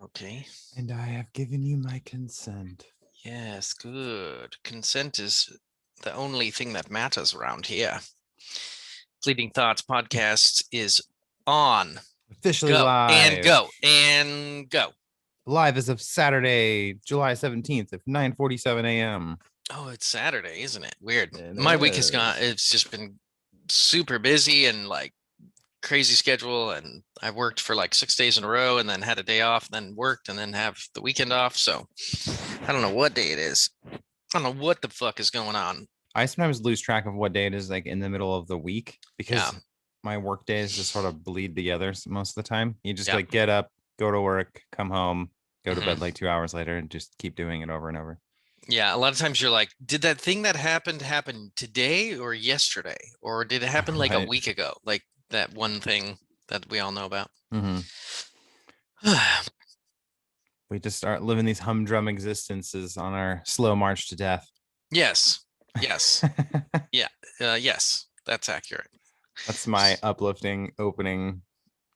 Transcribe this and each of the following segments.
Okay. And I have given you my consent. Yes, good. Consent is the only thing that matters around here. Fleeting Thoughts podcast is on. Officially Go and live. go and go. Live as of Saturday, July 17th at 9:47 a.m. Oh, it's Saturday, isn't it? Weird. It My week has gone, is. it's just been super busy and like crazy schedule. And I worked for like 6 days in a row and then had a day off, then worked and then have the weekend off. So I don't know what day it is. I don't know what the fuck is going on. I sometimes lose track of what day it is, like in the middle of the week, Yeah. because my work days just sort of bleed together most of the time. You just Yeah. like get up, go to work, come home, go to bed Mhm. like 2 hours later, and just keep doing it over and over. Yeah, a lot of times you're like, did that thing that happened happen today or yesterday? Or did it happen like a Right. week ago? Like that one thing that we all know about. Mm-hmm. We just start living these humdrum existences on our slow march to death. Yes. Yes. Yeah. Yes. That's accurate. That's my uplifting opening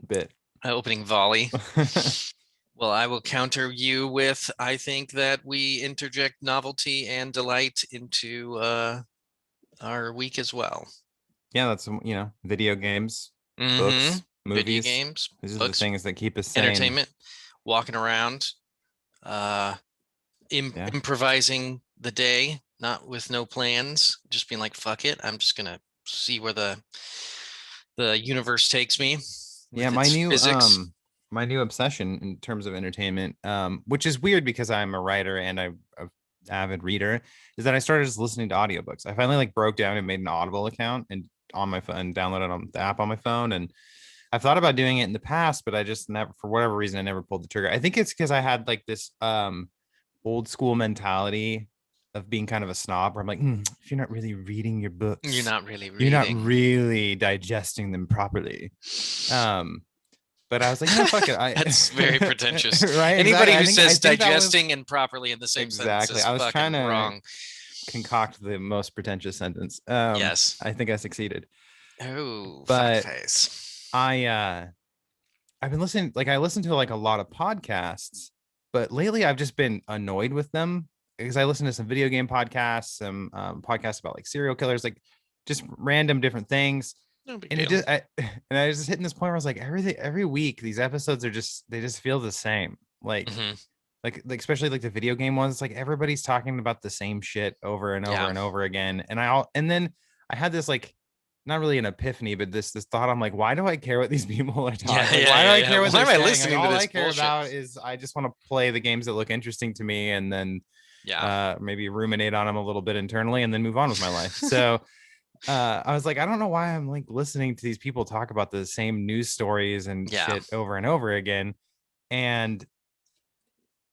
bit. Opening volley. Well, I will counter you with I think that we interject novelty and delight into our week as well. Yeah, that's video games, Mm-hmm. books, Video movies. games, These are the books, things that keep us sane. entertainment, walking around, uh, Yeah. improvising the day, not with no plans, just being like, fuck it. I'm just gonna see where the universe takes me Yeah, with its physics. my new obsession in terms of entertainment, which is weird because I'm a writer and I'm an avid reader, is that I started just listening to audiobooks. I finally like broke down and made an Audible account and on my phone, downloaded on the app on my phone, and I've thought about doing it in the past, but I just never, for whatever reason, I never pulled the trigger. I think it's because I had like this old school mentality of being kind of a snob where I'm like, if you're not really reading your You're books, not really you're not reading. really digesting them properly. Um, but I was like, fuck it. I That's very pretentious. right, exactly. Anybody who I says think that was digesting and properly in the same sentence exactly. is I was trying fucking to wrong. concoct the most pretentious sentence. Yes. I think I succeeded. Oh, But fuckface. I've been listening, like I listen to like a lot of podcasts, but lately I've just been annoyed with them because I listen to some video game podcasts, some podcasts about like serial killers, like just random different things. No big And deal. and I was just hitting this point where I was like, every week these episodes are just they just feel the same. Hmm. Like especially like the video game ones, it's like everybody's talking about the same shit over and over Yeah. and over again. And then I had this like not really an epiphany, but this thought. I'm like, why do I care what these people are Yeah. talking? Like, Yeah. why do Yeah. I Yeah. care what Why they're am I saying? Like, listening to all this I care bullshit? about is I just want to play the games that look interesting to me, and then Yeah. maybe ruminate on them a little bit internally, and then move on with my life. So I was like, I don't know why I'm like listening to these people talk about the same news stories and Yeah. shit over and over again. And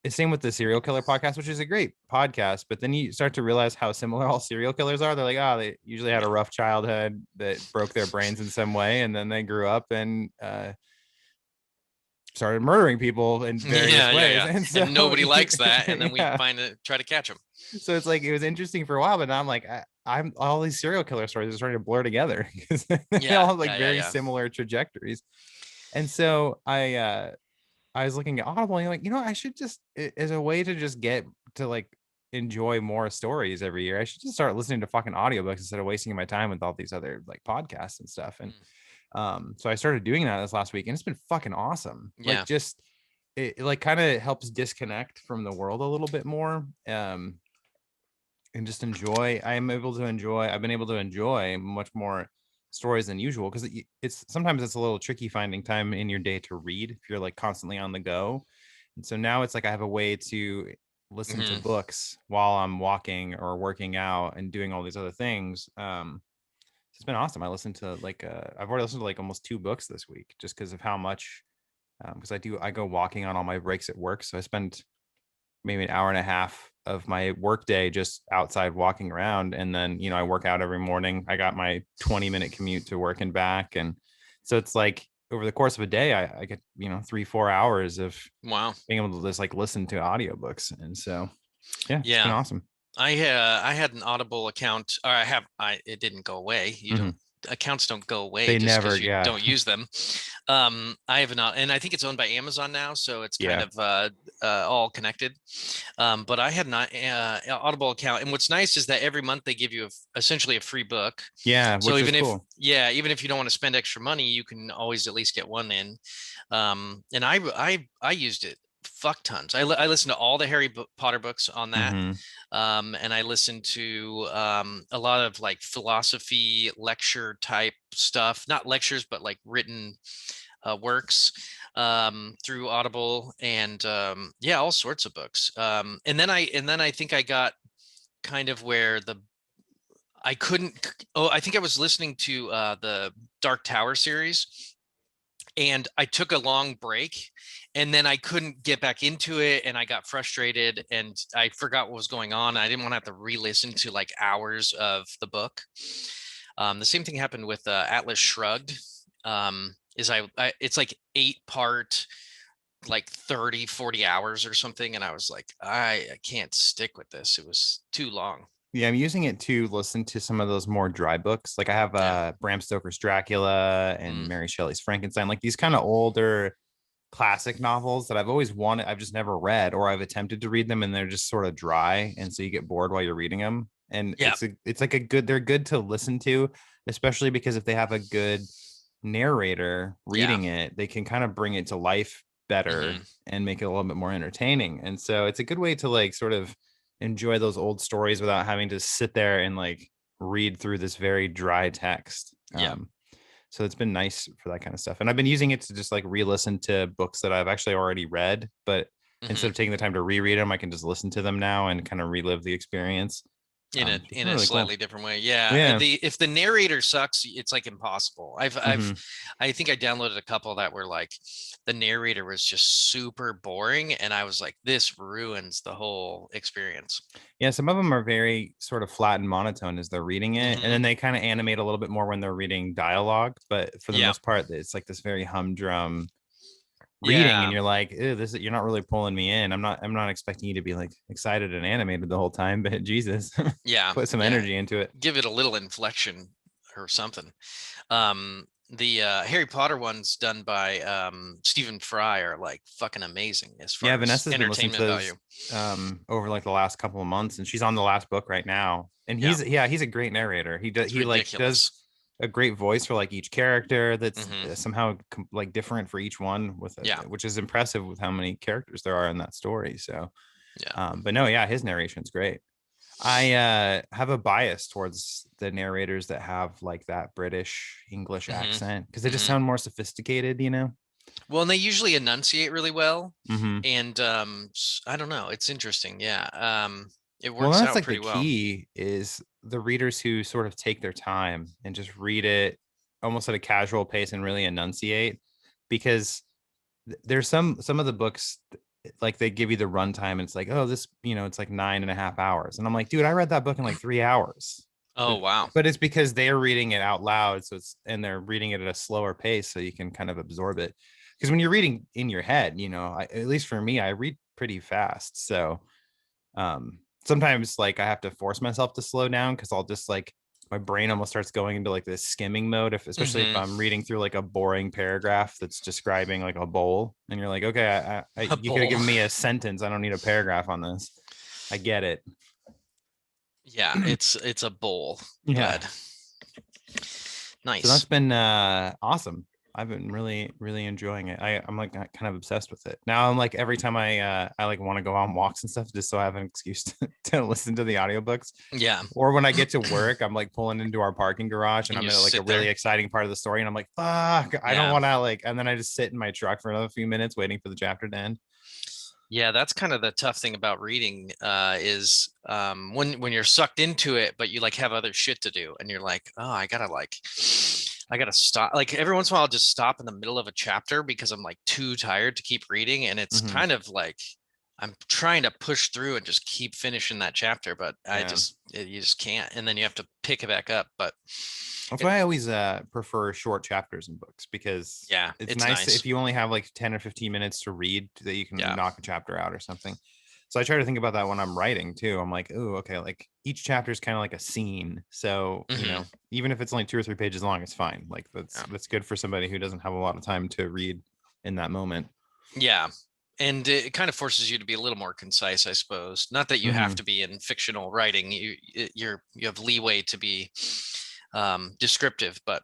it's same with the serial killer podcast, which is a great podcast, but then you start to realize how similar all serial killers are. They're like, oh, they usually had a Yeah. rough childhood that broke their brains in some way, and then they grew up and started murdering people in various Yeah. Yeah. ways. Yeah. And so, And nobody likes that. And then we yeah, try to catch them. so it's like it was interesting for a while, but now I'm like, I'm all these serial killer stories are starting to blur together because they Yeah. all have like Yeah. Yeah. very Yeah. similar trajectories. And so I was looking at Audible and like, I should just as a way to just get to like enjoy more stories every year. I should just start listening to fucking audiobooks instead of wasting my time with all these other like podcasts and stuff. And Mm. so I started doing that this last week and it's been fucking awesome. Like Yeah. just it like kind of helps disconnect from the world a little bit more. And just enjoy. I've been able to enjoy much more stories than usual because it's sometimes it's a little tricky finding time in your day to read if you're like constantly on the go. And so now it's like I have a way to listen to Hmm. books while I'm walking or working out and doing all these other things. It's been awesome. I've already listened to like almost 2 books this week just because of how much because I go walking on all my breaks at work. So I spend maybe an hour and a half of my work day just outside walking around. And then, I work out every morning. I got my 20-minute commute to work and back. And so it's like over the course of a day, I get, 3-4 hours of Wow. being able to just like listen to audiobooks. And so, yeah, it's been Yeah. awesome. I had an Audible account, or I have. It didn't go away. You Mm-hmm. don't. accounts don't go away They just never, because you yeah. don't use them. I have not, and I think it's owned by Amazon now, so it's kind Yeah. of all connected. But I had not Audible account, and what's nice is that every month they give you essentially a free book. Yeah, So which is even if cool. yeah, even if you don't want to spend extra money, you can always at least get one in. And I used it fuck tons. I listened to all the Potter books on that. Hmm. And I listened to a lot of like philosophy lecture type stuff, not lectures, but like written works through Audible, and yeah, all sorts of books. And then I think I got kind of where the I couldn't. Oh, I think I was listening to the Dark Tower series, and I took a long break, and then I couldn't get back into it, and I got frustrated, and I forgot what was going on. I didn't want to have to re-listen to like hours of the book. The same thing happened with Atlas Shrugged. Is it's like 8 part, like 30, 40 hours or something, and I was like, I can't stick with this. It was too long. Yeah, I'm using it to listen to some of those more dry books. Like I have Yeah. Bram Stoker's Dracula and Mm, Mary Shelley's Frankenstein, like these kind of older classic novels that I've always wanted, I've just never read, or I've attempted to read them and they're just sort of dry, and so you get bored while you're reading them. And yeah. it's like a good, they're good to listen to, especially because if they have a good narrator Yeah. reading it, they can kind of bring it to life better Hmm. and make it a little bit more entertaining. And so it's a good way to like sort of enjoy those old stories without having to sit there and like read through this very dry text. Yeah. So it's been nice for that kind of stuff. And I've been using it to just like re-listen to books that I've actually already read, but instead Hmm. of taking the time to reread them, I can just listen to them now and kind of relive the experience. So it's In been a really slightly cool. different way. Yeah. Yeah. The if the narrator sucks, it's like impossible. Hmm. I think I downloaded a couple that were like the narrator was just super boring, and I was like, this ruins the whole experience. Yeah, some of them are very sort of flat and monotone as they're reading it, and Hmm. then they kind of animate a little bit more when they're reading dialogue. But for the Yeah. most part, it's like this very humdrum reading, and Yeah. you're like, ew, this you're not really pulling me in. I'm not expecting you to be like excited and animated the whole time, but Jesus, Yeah. put some Yeah. energy into it. Give it a little inflection or something. The Harry Potter ones done by Stephen Fry are like fucking amazing as Yeah, far as Vanessa's been listening to entertainment those value. over like the last couple of months, and she's on the last book right now. And Yeah. he's a great narrator. It's He like does ridiculous. a great voice for like each character that's Hmm. somehow like different for each one with it, Yeah. which is impressive with how many characters there are in that story. So Yeah. but no, yeah, his narration's great. I have a bias towards the narrators that have like that British English Hmm. accent because they just Hmm. sound more sophisticated, you know. Well, and they usually enunciate really well, Mm-hmm. and I don't know. It's interesting. Yeah. It Well, works that's out like the pretty well. key is the readers who sort of take their time and just read it almost at a casual pace and really enunciate, because there's some of the books like they give you the runtime and it's like, oh, this, it's like 9.5 hours. And I'm like, dude, I read that book in like 3 hours. Oh, But wow. but it's because they're reading it out loud. So and they're reading it at a slower pace so you can kind of absorb it. Because when you're reading in your head, at least for me, I read pretty fast. So sometimes like I have to force myself to slow down because I'll just like my brain almost starts going into like this skimming mode, if especially if Hmm. I'm reading through like a boring paragraph that's describing like a bowl, and you're like, okay, A you could have bowl. given me a sentence. I don't need a paragraph on this. I get it. Yeah, it's a bowl. Yeah. Glad. So that's Nice. been awesome. I've been really, really enjoying it. I'm like kind of obsessed with it. Now I'm like every time I like want to go on walks and stuff just so I have an excuse to listen to the audiobooks. Yeah. Or when I get to work, I'm like pulling into our parking garage and And I'm you at like a sit really there. exciting part of the story and I'm like, fuck, I don't Yeah. want to like, and then I just sit in my truck for another few minutes waiting for the chapter to end. Yeah, that's kind of the tough thing about reading is when you're sucked into it, but you like have other shit to do, and you're like, oh, I gotta stop. Like every once in a while, I'll just stop in the middle of a chapter because I'm like too tired to keep reading, and it's Hmm. kind of like I'm trying to push through and just keep finishing that chapter, but Yeah. you just can't, and then you have to pick it back up. But That's it, why I always prefer short chapters in books, because yeah, it's it's nice if nice. you only have like 10 or 15 minutes to read that you can Yeah. knock a chapter out or something. So I try to think about that when I'm writing too. I'm like, oh, okay, like each chapter is kind of like a scene. So, Hmm. even if it's only 2 or 3 pages long, it's fine. Like Yeah. that's good for somebody who doesn't have a lot of time to read in that moment. Yeah. And it kind of forces you to be a little more concise, I suppose. Not that you have Hmm. to be in fictional writing. You have leeway to be descriptive, but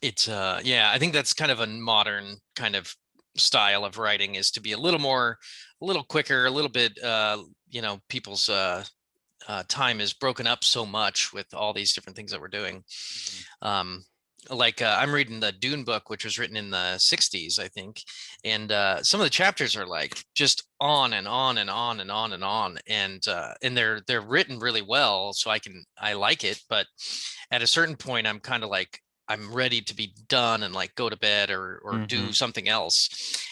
it's yeah, I think that's kind of a modern kind of style of writing, is to be a little quicker, a little bit people's time is broken up so much with all these different things that we're doing. Hmm. Um, I'm reading the Dune book, which was written in the 60s, I think, and some of the chapters are like just on and on and on and on and on, and they're written really well, so I like it, but at a certain point, I'm kind of like I'm ready to be done and like go to bed or do Hmm. something else,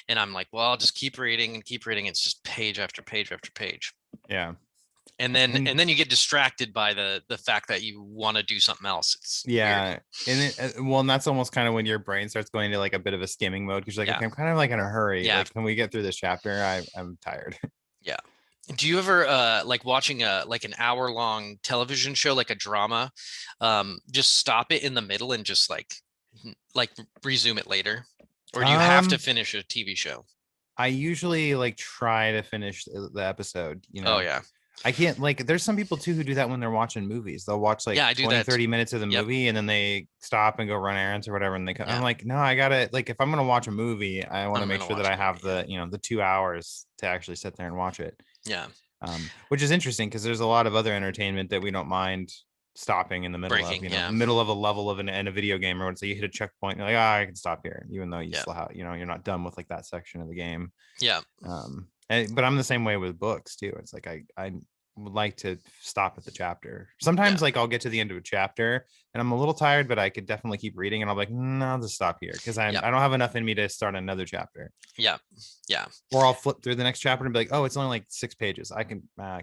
and I'm like, well, I'll just keep reading and keep reading. It's just page after page after page, Yeah. and I then think and then you get distracted by the fact that you want to do something else. It's weird. Yeah. And well, and that's almost kind of when your brain starts going to like a bit of a skimming mode because you're like, Yeah, okay, I'm kind of like in a hurry. yeah, Like, can we get through this chapter? I'm tired. yeah. Do you ever like watching a like an hour long television show, like a drama, just stop it in the middle and just like resume it later? Or do you have to Um, finish a TV show? I usually like try to finish the episode, Oh yeah. I can't like there's some people too who do that when they're watching movies. They'll watch like Yeah, I do 20, that. 30 minutes of the Yep. movie and then they stop and go run errands or whatever and they come. I'm Yeah. like, no, I gotta like if I'm gonna watch a movie, I want to I'm make gonna sure that watch a I movie. have Yeah. the 2 hours to actually sit there and watch it. Yeah. Which is interesting because there's a lot of other entertainment that we don't mind stopping in the middle of, Breaking. Yeah. middle of a level of in a video game or so you hit a checkpoint, you're like, I can stop here, even though you Yeah. still have, you're not done with like that section of the game. Yeah. But I'm the same way with books too. It's like I would like to stop at the chapter. Yeah. Sometimes like I'll get to the end of a chapter and I'm a little tired, but I could definitely keep reading and I'll be like, no, I'll just stop here because Yeah. I don't have enough in me to start another chapter. Yeah. Yeah. Or I'll flip through the next chapter and be like, oh, it's only like 6 pages. I can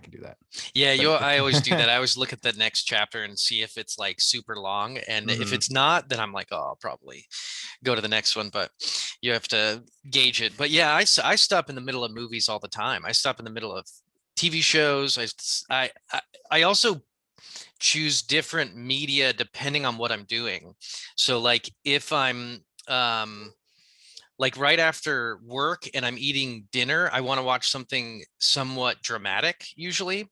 do that. Yeah, But I always do that. I always look at the next chapter and see if it's like super long. And if mm-hmm. it's not, then I'm like, oh, I'll probably go to the next one. But you have to gauge it. But yeah, I stop in the middle of movies all the time. I stop in the middle of TV shows. I also choose different media depending on what I'm doing. So like if I'm like right after work and I'm eating dinner, I want to watch something somewhat dramatic usually.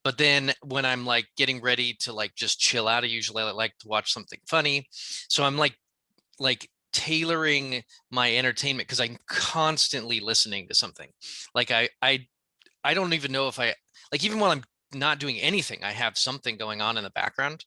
But then when I'm like getting ready to like just chill out, I usually like to watch something funny. So I'm like tailoring my entertainment because I'm constantly listening to something. Like I don't even know if I like even while I'm not doing anything, I have something going on in the background.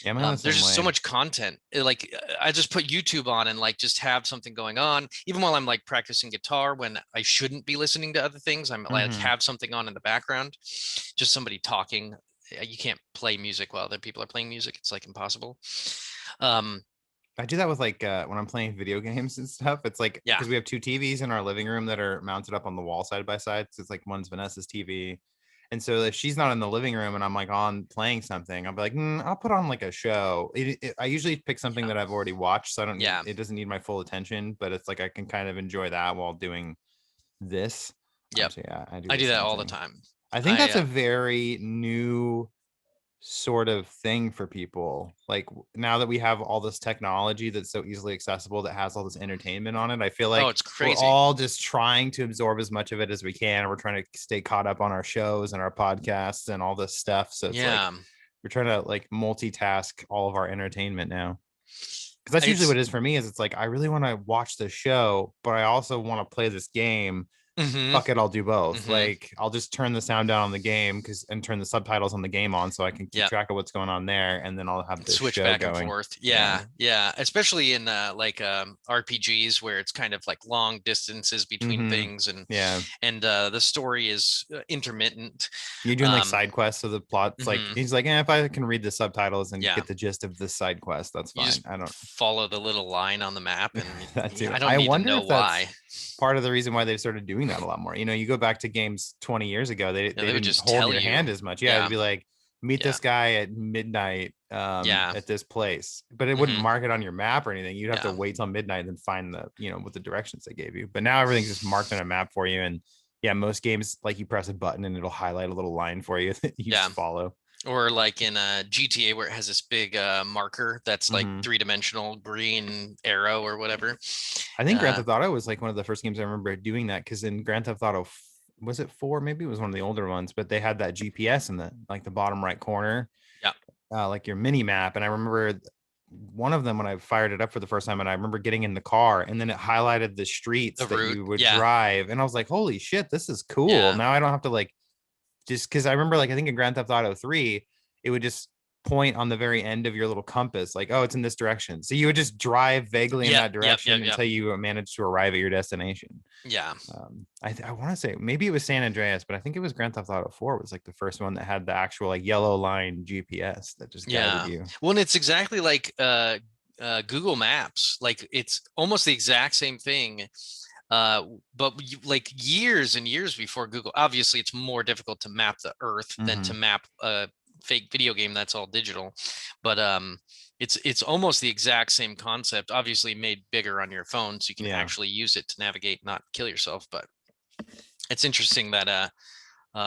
Yeah, I'm the There's same just so way. much content. I just put YouTube on and like just have something going on. Even while I'm like practicing guitar, when I shouldn't be listening to other things, I'm like Mm-hmm. have something on in the background, just somebody talking. You can't play music while other people are playing music. It's like impossible. Um, I do that with like when I'm playing video games and stuff. It's like yeah, because we have two TVs in our living room that are mounted up on the wall side by side. So it's like one's Vanessa's TV. And so if she's not in the living room and I'm like on playing something, I'll be like, I'll put on like a show. I usually pick something yeah, that I've already watched, so I don't need yeah, it doesn't need my full attention, but it's like I can kind of enjoy that while doing this. yep. So yeah, I do I the do that same all the thing. time. I think I that's a very new sort of thing for people. Like now that we have all this technology that's so easily accessible that has all this entertainment on it, I feel oh, like it's we're crazy. all just trying to absorb as much of it as we can. We're trying to stay caught up on our shows and our podcasts and all this stuff. So it's like Yeah, we're trying to like multitask all of our entertainment now. Because that's usually it's what it is for me is it's like I really want to watch the show, but I also want to play this game. mm-hmm, Fuck it, I'll do both. mm-hmm. Like I'll just turn the sound down on the game because and turn the subtitles on the game on so I can keep Yeah, track of what's going on there, and then I'll have this switch show back and going. forth. Yeah. Yeah, yeah, especially in RPGs where it's kind of like long distances between Mm-hmm. things, Yeah. and the story is intermittent. You're doing like Um, side quests, so the plot's like mhm, he's like, if I can read the subtitles and yeah, get the gist of this side quest, that's you fine. just I don't follow the little line on the map, and that too. I don't I need to wonder know if that's why. part of the reason why they've started doing that a lot more. You go back to games 20 years ago, Yeah, they they would didn't just hold tell your you. hand as much. Yeah, it'd Yeah, be like, meet yeah, this guy at midnight yeah, at this place. But it wouldn't hmm, mark it on your map or anything. You'd have to yeah, wait till midnight and then find the, with the directions they gave you. But now everything's just marked on a map for you. And Yeah, most games like you press a button and it'll highlight a little line for you that you Yeah. just follow. Or like in a GTA where it has this big marker that's like Hmm. three-dimensional green arrow or whatever. I think Grand Uh, Theft Auto was like one of the first games I remember doing that, because in Grand Theft Auto, was it four? Maybe it was one of the older ones, but they had that GPS in the like the bottom right corner, yeah, like your mini map. And I remember one of them when I fired it up for the first time, and I remember getting in the car, and then it highlighted the streets the that route. you would Yeah, drive, and I was like, "Holy shit, this is cool!" yeah, Now I don't have to like just because I remember like I think in Grand Theft Auto 3, it would just point on the very end of your little compass, like, oh, it's in this direction. So you would just drive vaguely in yep, that yep, yep, direction yep. until you managed to arrive at your destination. Yeah, I want to say maybe it was San Andreas, but I think it was Grand Theft Auto 4 was like the first one that had the actual like yellow line GPS that just guided yeah. you. Well, and it's exactly like Google Maps. Like it's almost the exact same thing. Uh, but like years and years before Google, obviously it's more difficult to map the Earth than to Mm-hmm. map a fake video game that's all digital. But it's almost the exact same concept, obviously made bigger on your phone, so you can Yeah. actually use it to navigate, not kill yourself. But it's interesting that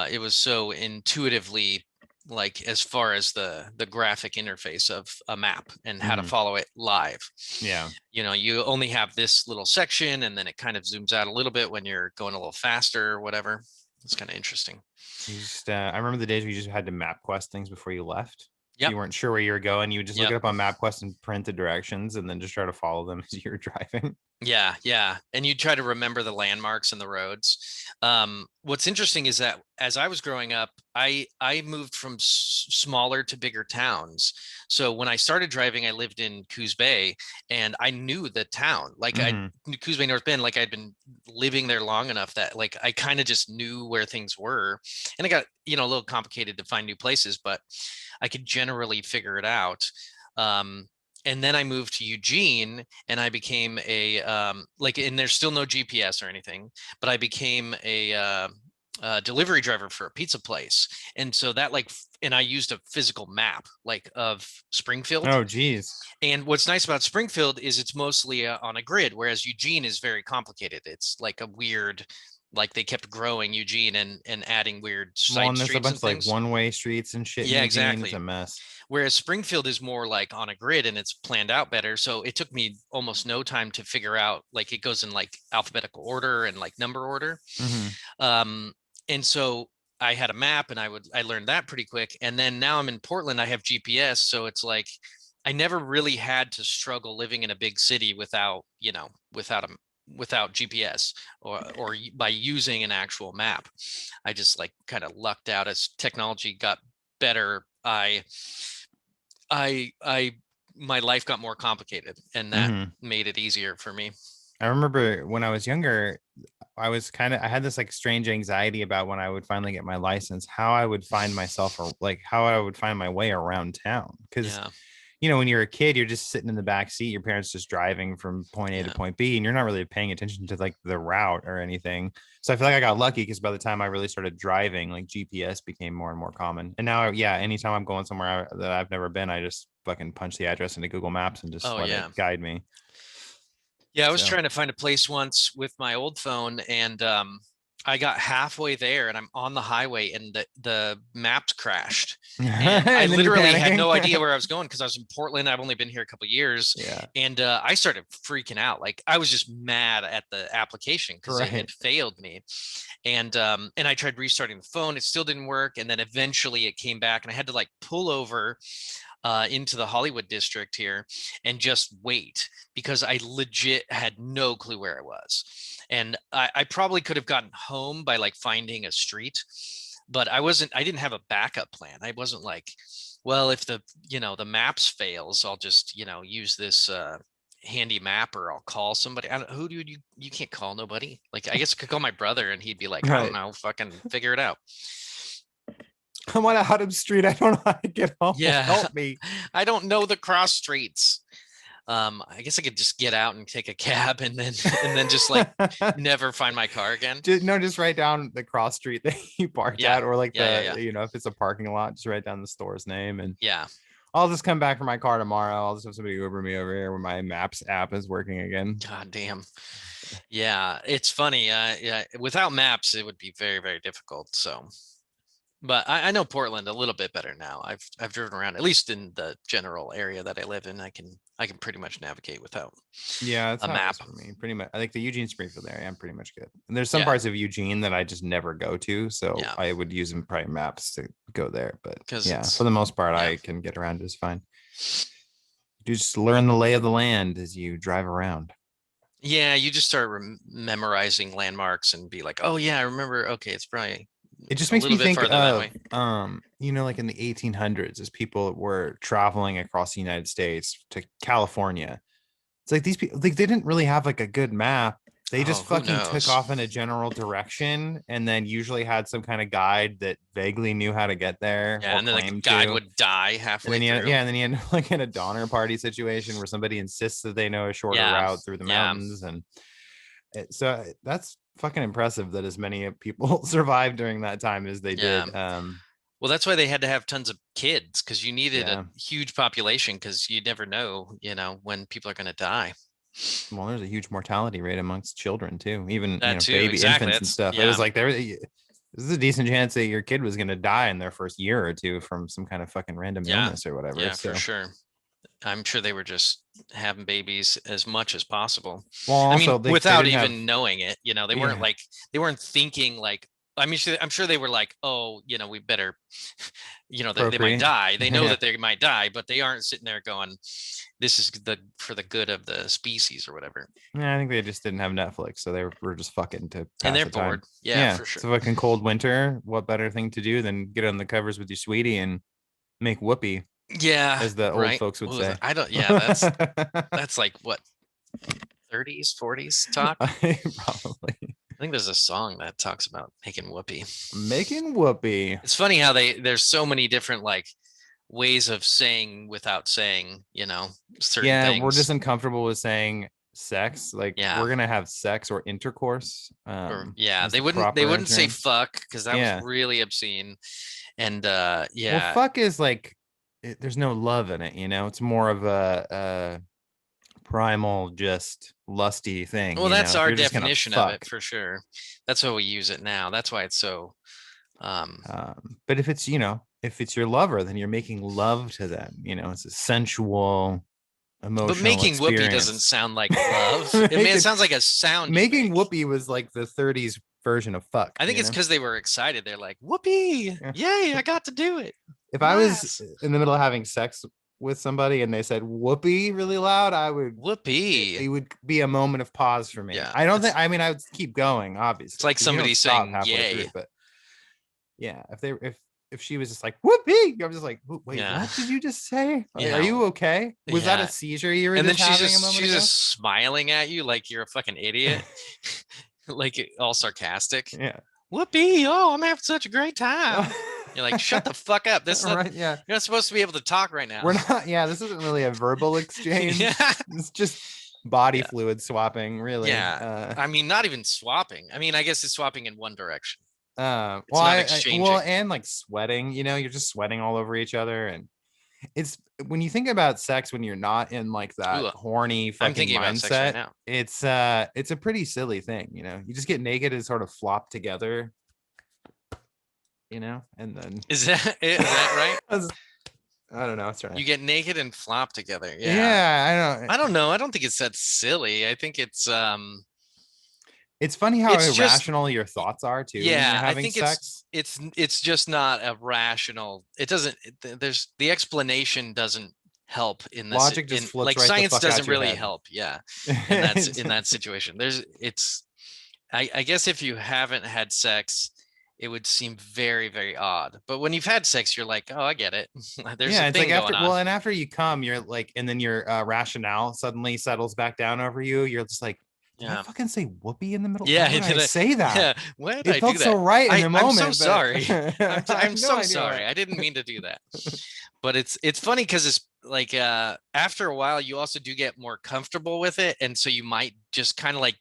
it was so intuitively like as far as the graphic interface of a map and how to Mm-hmm. follow it live. Yeah. You know, you only have this little section and then it kind of zooms out a little bit when you're going a little faster or whatever. It's kind of interesting. You just, I remember the days where you just had to map quest things before you left. If Yep. you weren't sure where you were going, you would just look Yep. it up on MapQuest and print the directions and then just try to follow them as you were driving. Yeah, yeah. And you try to remember the landmarks and the roads. What's interesting is that as I was growing up, I moved from smaller to bigger towns. So when I started driving, I lived in Coos Bay and I knew the town. Like I Mm-hmm. knew Coos Bay, North Bend, like I'd been living there long enough that like I kind of just knew where things were. And it got, you know, a little complicated to find new places, but I could generally figure it out. Um, and then I moved to Eugene and I became a like, and there's still no GPS or anything, but I became a delivery driver for a pizza place. And so that like, and I used a physical map like of Springfield. Oh, geez. And what's nice about Springfield is it's mostly on a grid, whereas Eugene is very complicated. It's like a weird, like they kept growing Eugene and adding weird Well, side and there's a streets bunch and of like things. one-way streets and shit in Yeah, Eugene. It's a exactly. mess. Whereas Springfield is more like on a grid and it's planned out better. So it took me almost no time to figure out like it goes in like alphabetical order and like number order. Mm-hmm. Um, and so I had a map and I learned that pretty quick. And then now I'm in Portland, I have GPS. So it's like I never really had to struggle living in a big city without, you know, without GPS or by using an actual map. I just like kind of lucked out as technology got better. I my life got more complicated and that Mm-hmm. made it easier for me. I remember when I was younger, I had this like strange anxiety about when I would finally get my license, how I would find myself or like how I would find my way around town. Cause, Yeah. you know, when you're a kid, you're just sitting in the back seat, your parents just driving from point A to Yeah. point B, and you're not really paying attention to like the route or anything. So I feel like I got lucky because by the time I really started driving, like GPS became more and more common. And now, yeah, anytime I'm going somewhere that I've never been, I just fucking punch the address into Google Maps and just Oh let it yeah. guide me. Yeah, I was So trying to find a place once with my old phone and I got halfway there and I'm on the highway and the maps crashed. And I and then you're literally had panicking. no idea where I was going because I was in Portland. I've only been here a couple years. Yeah. And I started freaking out. Like I was just mad at the application because it Right. had failed me. And I tried restarting the phone. It still didn't work. And then eventually it came back and I had to like pull over into the Hollywood district here and just wait because I legit had no clue where I was. And I probably could have gotten home by like finding a street, but I didn't have a backup plan. I wasn't like, well, if the maps fails, I'll just, use this handy map or I'll call somebody. I don't, who do you can't call nobody. Like, I guess I could call my brother and he'd be like, I don't Right. know, fucking figure it out. I'm on a Hudham Street. I don't know how to get home. Yeah. Help me. I don't know the cross streets. I guess I could just get out and take a cab and then and then just like never find my car again. Just write down the cross street that you parked Yeah. at, or like Yeah, yeah, yeah. if it's a parking lot, just write down the store's name. And Yeah. I'll just come back for my car tomorrow. I'll just have somebody Uber me over here when my Maps app is working again. God damn. Yeah, it's funny. Yeah, without maps, it would be very, very difficult. So, but I know Portland a little bit better now. I've driven around, at least in the general area that I live in. I can pretty much navigate without Yeah, that's a how it is map. for me. Pretty much, I think the Eugene Springfield area, I'm pretty much good. And there's some Yeah, parts of Eugene that I just never go to, so yeah, I would use them probably maps to go there. But because yeah, for it's the most part, yeah. I can get around just fine. You just learn the lay of the land as you drive around. Yeah, you just start memorizing landmarks and be like, oh yeah, I remember. Okay, it's probably It just a makes little me bit think farther that of way. like in the 1800s, as people were traveling across the United States to California. It's like these people, like they didn't really have like a good map. They just Oh, who fucking took knows? off in a general direction and then usually had some kind of guide that vaguely knew how to get there Yeah, or and then the claimed guide to. would die And halfway then through. yeah, and then you end up like in a Donner Party situation where somebody insists that they know a shorter Yeah, route through the yeah, mountains. And that's fucking impressive that as many people survived during that time as they yeah. did. Well, that's why they had to have tons of kids because you needed a Yeah. huge population because you never know, when people are going to die. Well, there's a huge mortality rate amongst children too, even That too, baby exactly. infants and That's stuff. It was yeah, like this is a decent chance that your kid was going to die in their first year or two from some kind of fucking random yeah, illness or whatever. yeah, for So, sure. I'm sure they were just having babies as much as possible. well, I mean, also they without didn't have, even knowing it, yeah, they weren't thinking like, I mean, I'm sure they were like, oh, we better, they might procreate. die. They know Yeah. that they might die, but they aren't sitting there going, this is for the good of the species or whatever. Yeah, I think they just didn't have Netflix, so were just fucking to And pass they're the time. bored. Yeah, Yeah, for it's sure. a fucking cold winter. What better thing to do than get on the covers with your sweetie and make whoopee, Yeah, as the old right. folks would What was it? say. I don't, yeah, that's like what, 30s, 40s talk. Probably I think there's a song that talks about making whoopee. making whoopee. It's funny how there's so many different like ways of saying without saying, certain Yeah, we're just things. uncomfortable with saying sex. Like Yeah. we're gonna have sex or intercourse, Or yeah, as the they proper wouldn't say term. fuck because that was Yeah. really obscene. And Well, yeah. fuck is like there's no love in it. It's more of a primal, just lusty thing. Well, that's our You're just gonna definition of it fuck. for sure. That's how we use it now. That's why it's so um But if it's if it's your lover, then you're making love to them. It's a sensual, but emotional making whoopee doesn't experience. sound like love. I mean, it making sounds like a sound you making make. whoopee was like the 30s version of fuck. I think it's because they were excited. They're like, whoopee, yay, I got to do it. If I was Yes. in the middle of having sex with somebody and they said whoopee really loud, Whoopee. it would be a moment of pause for me. Yeah. I don't think, I mean, I would keep going, It's obviously, like because you don't somebody stop saying halfway yay. through. But yeah, if she was just like whoopee, I'm just like, wait, Yeah. what did you just say? Are Yeah. you okay? Was that a Yeah. seizure you were And then just having a moment she's ago? just smiling at you like you're a fucking idiot. Like all sarcastic. Yeah. Whoopee. Oh, I'm having such a great time. You're like, shut the fuck up. This is not Right. Yeah. You're not supposed to be able to talk right now. We're not, yeah, this isn't really a verbal Yeah. exchange. It's just body Yeah. fluid swapping, really. Yeah. I mean, not even swapping. I mean, I guess it's swapping in one direction. Well, It's not well, exchanging. and like sweating, you're just sweating all over each other. And it's when you think about sex when you're not in like that Ooh, horny I'm fucking thinking about sex right mindset, now. it's a pretty silly thing. You just get naked and sort of flop together, and then Is that right? I don't know. It's trying to, You get naked and flop together. Yeah. yeah, I don't. I don't know. I don't think it's that silly. I think It's funny how it's just irrational your thoughts are too when you're yeah, I having think sex. it's just not a rational. It doesn't there's the explanation doesn't help in this Logic just in flips like right the science fuck out doesn't your really head. help. Yeah. In that situation. I guess if you haven't had sex, it would seem very, very odd. But when you've had sex, you're like, oh, I get it. There's a Yeah, it's like thing going after, on. well, and after you come, you're like, and then your rationale suddenly settles back down over you. You're just like, did I Yeah. fucking say whoopee in the middle? Why Yeah, would I say that? yeah. Why did It I felt do so that? right in the I'm so moment, but sorry. I I'm have no so idea why. sorry. I didn't mean to do that. But it's funny because it's like after a while you also do get more comfortable with it. And so you might just kind of like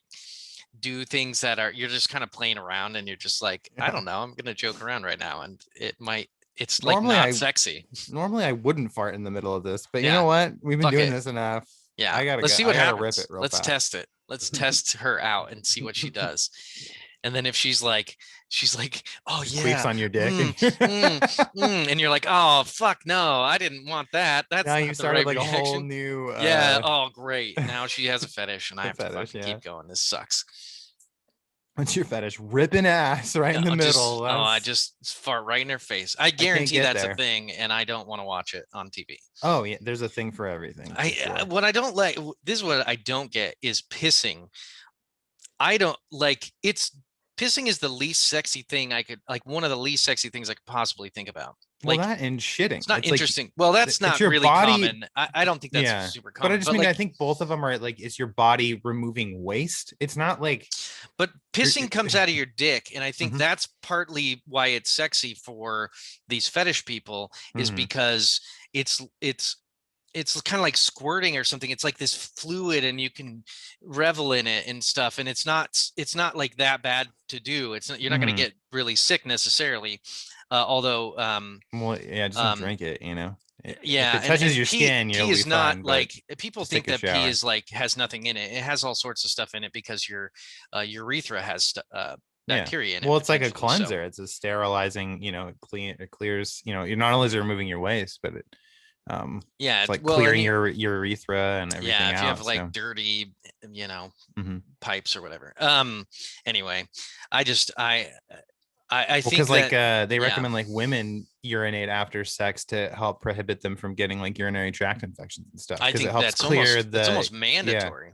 do things that are you're just kind of playing around and you're just like, I Yeah. don't know, I'm gonna joke around right now. And it's like Normally, not I sexy. normally I wouldn't fart in the middle of this, but you know Yeah, what? We've been fuck doing it. this enough. Yeah. I gotta Let's go. see I what gotta rip happens. it real Let's fast. test it. Let's test her out and see what she does. And then if she's like, oh She queefs yeah, on your dick, mm, and mm, and you're like, oh fuck, no, I didn't want that. now That's you not the started right like a whole reaction. new Yeah. Oh, great. Now she has a fetish, and I have to fetish. fucking Yeah. keep going. This sucks. What's your fetish? Ripping ass right in the middle. I That's just fart right in her face. I I can't guarantee get that's a there. thing, and I don't want to watch it on TV. Oh yeah, there's a thing for everything for sure. What I don't like, this is what I don't get is pissing. I don't like it's pissing is the least sexy thing I could like one of the least sexy things I could possibly think about. Well, Like that and shitting. it's not It's like interesting. Well, that's it's not your really body. common. I don't think that's Yeah. super But I common, just but mean I like think both of them are like it's your body removing waste. It's not like but you're pissing comes out of your dick, and I think Mhm, that's partly why it's sexy for these fetish people is mhm. because it's kind of like squirting or something. It's like this fluid and you can revel in it and stuff. And it's not like that bad to do. It's not, you're not going to Mhm. get really sick necessarily. Although, Well, yeah, just don't um, drink it, you know. If yeah, it and touches and your skin, pee you'll be is not fine, but like people just think take a that pee shower. is like has nothing in it. It has all sorts of stuff in it because your urethra has Yeah. bacteria in it Well, it's like a potentially. So cleanser. It's a sterilizing, it clears, you're not only is it removing your waste, but yeah, it's like well, and clearing you your urethra and yeah, everything if you have out. like So dirty, you know, mhm. pipes or whatever. Anyway, I just I Well, think because like that they yeah, recommend like women urinate after sex to help prohibit them from getting like urinary tract infections and stuff I because it think helps clear that's the almost yeah, mandatory.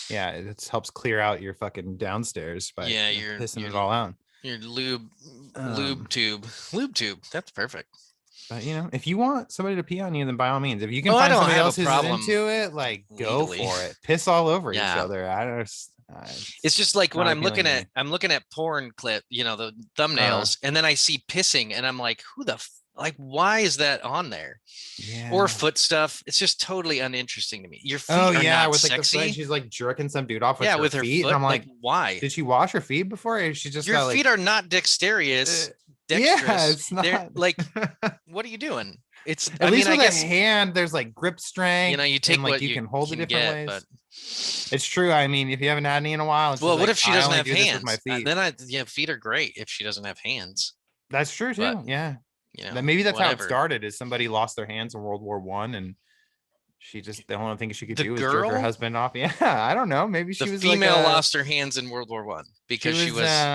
yeah, it helps clear out your fucking downstairs by Yeah, your pissing your it all out. your lube Um, lube tube. That's perfect. but if you want somebody to pee on you, then by all means. If you can Oh, I find don't somebody have a else who's problem into it, like go legally. for it. Piss all over each Yeah, other. I don't. it's It's just like when not appealing to me. I'm looking at porn clip, the Uh, thumbnails, and then I see pissing, and I'm like, like, why is that on there? Or yeah. foot stuff. It's just totally uninteresting to me. Your Oh feet are yeah, not with like the foot, and sexy. she's like jerking some dude off with Yeah, her with her feet, and foot. I'm Like, like, why? did she wash her feet before? Or she just Your got like, feet are not uh, yeah, dexterous. it's They're not. like, what are you doing? At I mean, least I with a guess, hand, there's like grip strength, you and take like what you you can hold it can different get, but ways. It's true. I mean, if you haven't had any in a while, and she's well, what like, if she I doesn't only have do this with my hands? feet. Yeah, feet are great if she doesn't have hands, That's true but too. Yeah. you know, That maybe that's how it whatever. started. Is somebody lost their hands in World War I, and she just the only thing she could The do was jerk her girl, husband off. Yeah, I don't know. Maybe the she was like female a lost her hands in World War I she because she was was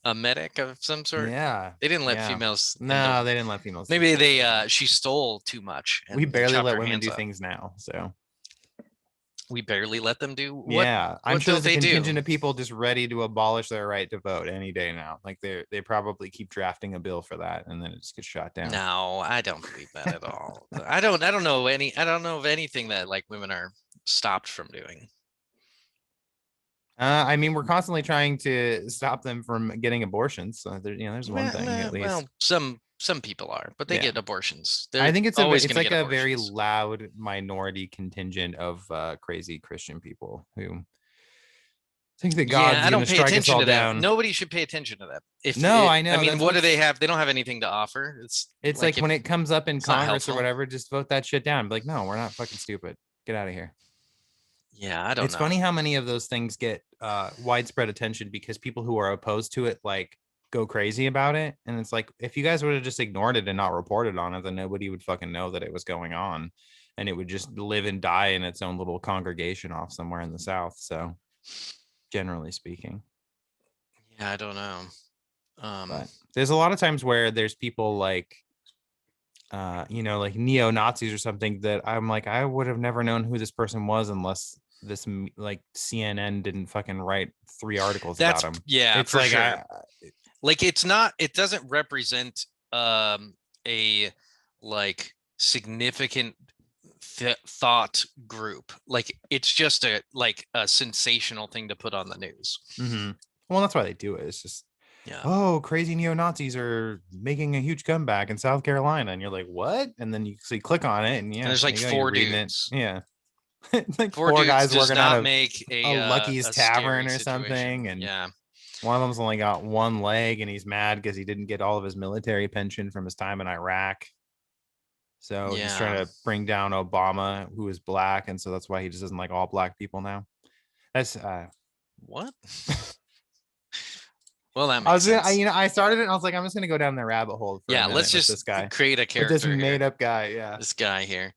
a medic of some sort. yeah, They didn't let yeah. females into. No, they didn't let females do Maybe cool they shit. she stole too much We and they barely chopped let her women hands do off. things now. So We barely let them do what? yeah, I'm What sure don't there's a they do? contingent of people just ready to abolish their right to vote any day now. Like they probably keep drafting a bill for that, and then it just gets shot down. No, I don't believe that at all. I don't know of anything that like women are stopped from doing. I mean, we're constantly trying to stop them from getting abortions. So there's one thing at least. Well, some people are, but they Yeah, get abortions. I They're think always it's going to like get a very abortions. loud minority contingent of crazy Christian people who think that Yeah, God's I going to don't pay strike us attention all to them. down. Nobody should pay attention to them. No, I I know. mean, That's what do they what's have? They don't have anything to offer. It's it's like like if when it comes up in it's not Congress or helpful. whatever, just vote that shit down. Be like, no, we're not fucking stupid. Get out of here. Yeah, I don't It's know. funny how many of those things get widespread attention because people who are opposed to it like go crazy about it. And it's like if you guys would have just ignored it and not reported on it, then nobody would fucking know that it was going on, and it would just live and die in its own little congregation off somewhere in the South. So generally speaking, Yeah, I don't know. but there's a lot of times where there's people like like neo Nazis or something that I'm like, I would have never known who this person was unless this like CNN didn't fucking write 3 articles about That's him. yeah, It's for like sure. Like it doesn't represent a like significant thought group. Like it's just a sensational thing to put on the news. mhm. Well, that's why they do it. It's just, Yeah. oh, crazy neo Nazis are making a huge comeback in South Carolina, and you're like, what? And then you click on it, and And yeah, there's there like you go, you're four reading it. dudes. Yeah, like Four four dudes guys does working out not of make a Lucky's a Tavern scary or situation. something, and Yeah. one of them's only got one leg, and he's mad because he didn't get all of his military pension from his time in Iraq. So he's trying Yeah. to bring down Obama, who is black, and so that's why he just doesn't like all black people now. That's What? Well, that I makes was gonna, sense. I started it. And I was like, I'm just gonna go down the rabbit hole for a Yeah, let's minute with just this guy, create a with this character here. made up guy. Yeah. This guy here,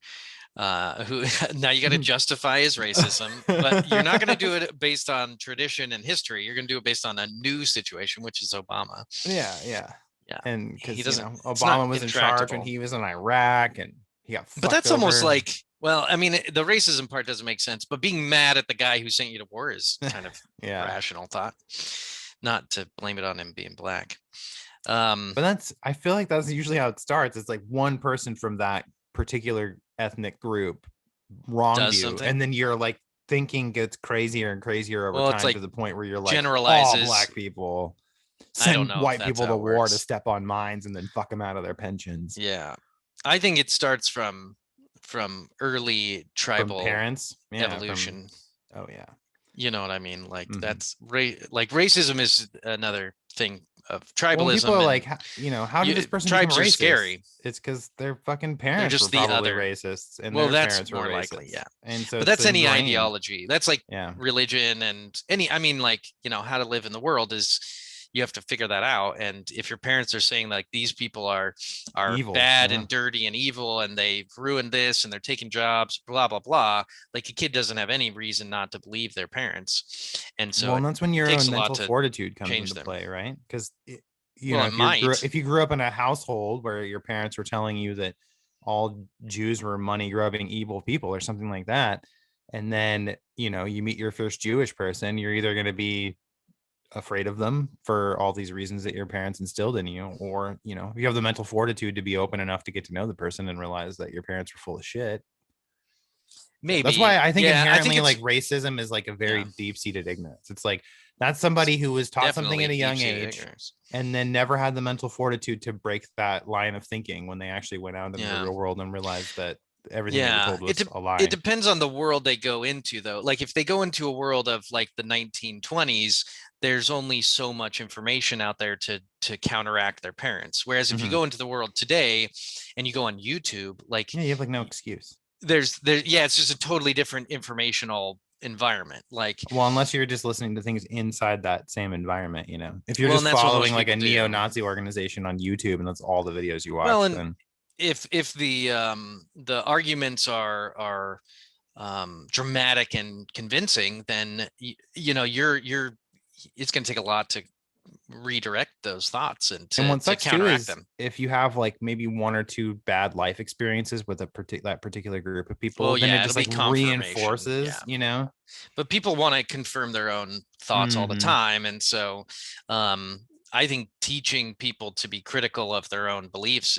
who now you got to justify his racism, but you're not going to do it based on tradition and history. You're going to do it based on a new situation, which is Obama. Yeah, yeah. Yeah, And he because doesn't. It's not Obama was in charge when intractable. he was in Iraq and he got But fucked that's almost over. like, well, I mean, the racism part doesn't make sense, but being mad at the guy who sent you to war is kind of Yeah. rational thought, not to blame it on him being black. But that's, I feel like that's usually how it starts. It's like one person from that particular ethnic group wronged Does you. something. And then you're like thinking gets crazier and crazier over Well, it's time to like the point where you're like, all generalizes. black people I don't send know if white that's people how to it war to works. step on mines and then fuck them out of their pensions. Yeah. I think it starts from early From tribal parents. Yeah. From, evolution. oh, yeah. You know what I mean? Like Mhm. that's like racism is another thing of Well, when people tribalism, are and like, how did this person become tribes are racist? scary. It's because their fucking They're parents were just the probably other. racists and Well, their that's parents were more likely, racist. yeah. And so But it's that's any ingrained. ideology. That's like Yeah. religion and any, I mean, like, how to live in the world is you have to figure that out. And if your parents are saying like these people are Evil. bad Yeah. and dirty and evil and they've ruined this and they're taking jobs, blah, blah, blah, like a kid doesn't have any reason not to believe their parents. And so Well, it and that's when your takes own a lot mental to fortitude comes change into them. play, right? Because Well, it might. if you grew up in a household where your parents were telling you that all Jews were money grubbing evil people or something like that, and then you meet your first Jewish person, you're either going to be afraid of them for all these reasons that your parents instilled in you, or you have the mental fortitude to be open enough to get to know the person and realize that your parents were full of shit. So that's why Maybe. I think Yeah, I think inherently like it's, racism is like a yeah, very deep-seated ignorance. It's like that's somebody it's who was taught something definitely at a deep young seated age ignorance. and then never had the mental fortitude to break that line of thinking when they actually went out into the Yeah. real world and realized that everything they were Yeah, told was a it lie. depends on the world they go into though. Like if they go into a world of like the 1920s, there's only so much information out there to counteract their parents. Whereas if you Mhm. go into the world today and you go on YouTube, like Yeah, you have like no excuse. yeah, it's just a totally different informational environment. Like, Well, unless you're just listening to things inside that same environment. If you're well, just and that's what following most like a people do. neo-Nazi organization on YouTube and that's all the videos you Well, watch, and then if the arguments are dramatic and convincing, then you're it's going to take a lot to redirect those thoughts and and to what to sucks too counteract is them. if you have like maybe one or two bad life experiences with that particular group of people, Well, then it yeah, just it'll be like confirmation. Yeah, reinforces. but people want to confirm their own thoughts all the Mm-hmm. time, and so um, I think teaching people to be critical of their own beliefs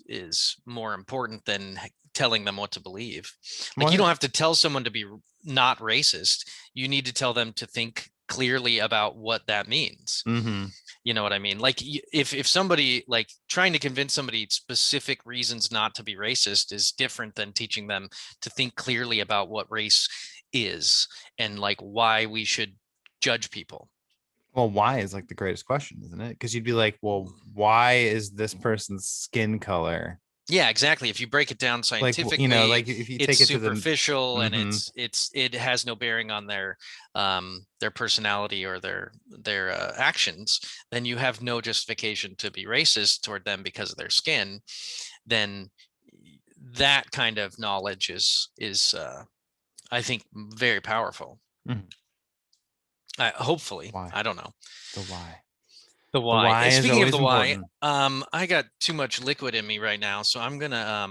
is more important than telling them what to believe. Like you Well, don't have to tell someone to be not racist. You need to tell them to think clearly about what that means. mm-hmm. You know what I mean? Like if somebody like trying to convince somebody specific reasons not to be racist is different than teaching them to think clearly about what race is and like why we should judge people. Well, why is like the greatest question, isn't it? Because you'd be like, well, why is this person's skin color Yeah, exactly. If you break it down like scientifically, like if you it's take it to the superficial and mm-hmm. it has no bearing on their personality or their actions, then you have no justification to be racist toward them because of their skin. Then that kind of knowledge is I think very powerful. Mm-hmm. Hopefully, Why I don't know the why the the why. why is Speaking of always the why, important. I got too much liquid in me right now, so I'm gonna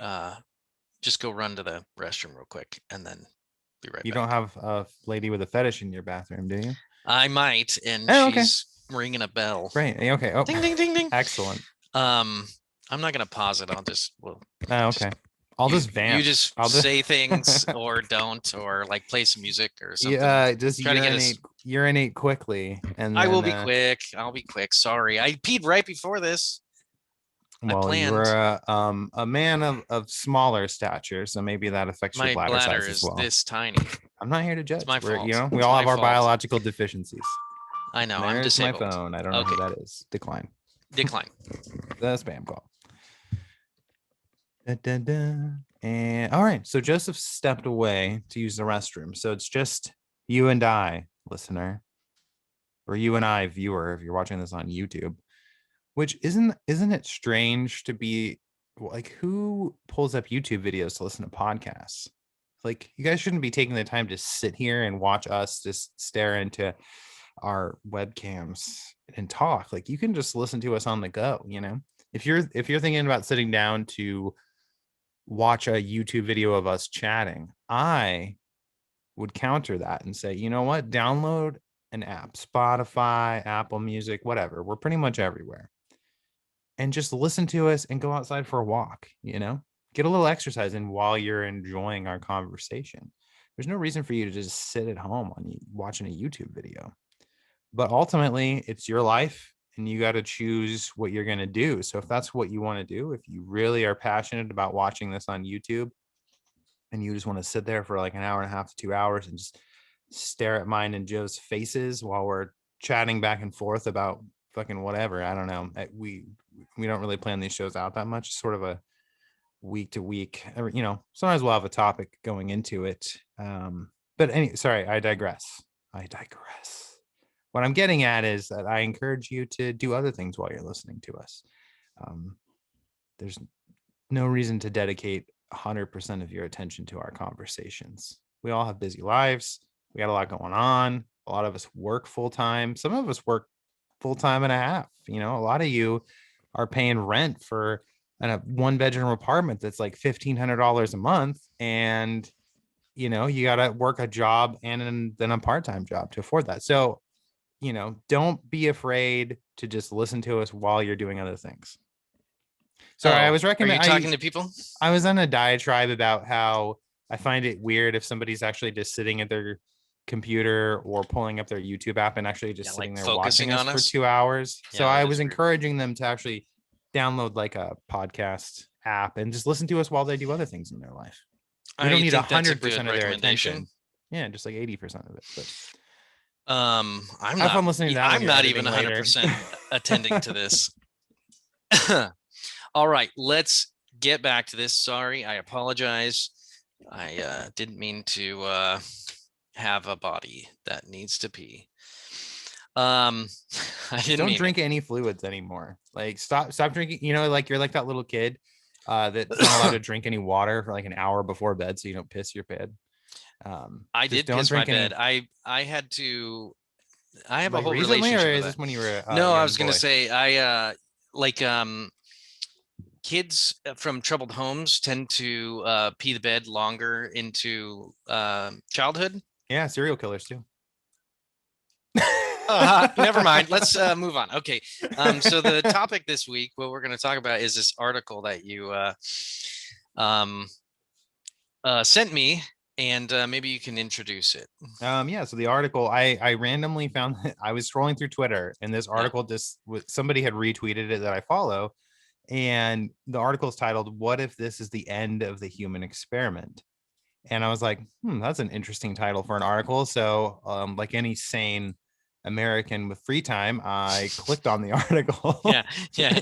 uh just go run to the restroom real quick and then be right You don't back. have a lady with a fetish in your bathroom, do you? I might, and Oh, okay. she's ringing a bell. Great. Okay. Oh, Ding ding ding ding. excellent. Um, I'm not gonna pause it. I'll just well Oh, just okay. I'll just you vamp. just I'll just say things or don't or like play some music or something. yeah, just Try to get us. urinate quickly, and I will then be quick. I'll be quick. Sorry, I peed right before this. I well, you planned. were a man of smaller stature, so maybe that affects your My bladder bladder size as is well. this tiny. I'm not here to It's judge. my fault. We It's all my have our fault. biological deficiencies. I know. I'm There's my disabled. phone. I don't know who Okay. that is. Decline. Decline. The spam call. Da, da, da. And all right, so Joseph stepped away to use the restroom. So it's just you and I listener, or you and I, viewer, if you're watching this on YouTube, which isn't it strange to be like, who pulls up YouTube videos to listen to podcasts? Like, you guys shouldn't be taking the time to sit here and watch us just stare into our webcams and talk. Like, you can just listen to us on the go, you know? If you're thinking about sitting down to watch a YouTube video of us chatting, I would counter that and say, you know what? Download an app, Spotify, Apple Music, whatever. We're pretty much everywhere. And just listen to us and go outside for a walk, you know? Get a little exercise in while you're enjoying our conversation. There's no reason for you to just sit at home on watching a YouTube video. But ultimately, it's your life and you got to choose what you're going to do. So if that's what you want to do, if you really are passionate about watching this on YouTube and you just want to sit there for like an hour and a half to 2 hours and just stare at mine and Joe's faces while we're chatting back and forth about fucking whatever, I don't know. We don't really plan these shows out that much. It's sort of a week to week, you know, sometimes we'll have a topic going into it. Sorry, I digress. What I'm getting at is that I encourage you to do other things while you're listening to us. um, there's no reason to dedicate 100% of your attention to our conversations. We all have busy lives. We got a lot going on. A lot of us work full time. Some of us work full time and a half. You know, a lot of you are paying rent for a 1 bedroom apartment that's like $1,500 a month. And, you know, you got to work a job and then a part-time job to afford that. So, you know, don't be afraid to just listen to us while you're doing other things. Sorry, I Oh, was are you recommend talking to people? I was on a diatribe about how I find it weird if somebody's actually just sitting at their computer or pulling up their YouTube app and actually Yeah, just like sitting there watching focusing us on for us. 2 hours. So Yeah, I that was is weird. encouraging them to actually download like a podcast app and just listen to us while they do other things in their life. We don't I need think that's a 100% good of their recommendation. attention. Yeah, just like 80% of it. But I'm have not fun listening to that when I'm you're not even editing later. 100% attending to this. All right, let's get back to this. Sorry, I apologize. I didn't mean to have a body that needs to pee. Um, I Just didn't don't mean it. drink any fluids anymore. Like stop drinking. You know, like you're like that little kid that's not allowed to drink any water for like an hour before bed so you don't piss your bed. I Just did don't piss my drink bed. any. I had to. I have a Like whole recently, or relationship is with this that. when you were a No, I young was gonna boy? say like kids from troubled homes tend to pee the bed longer into childhood. Yeah, serial killers too. Never mind. Let's move on. Okay. So the topic this week, what we're going to talk about is this article that you um, sent me, and maybe you can introduce it. Yeah, so the article I randomly found that I was scrolling through Twitter and this Yeah. article just somebody had retweeted it that I follow, and the article is titled "What if this is the end of the human experiment?" And I was like, that's an interesting title for an article. So, like any sane American with free time, I clicked on the article. Yeah. Yeah.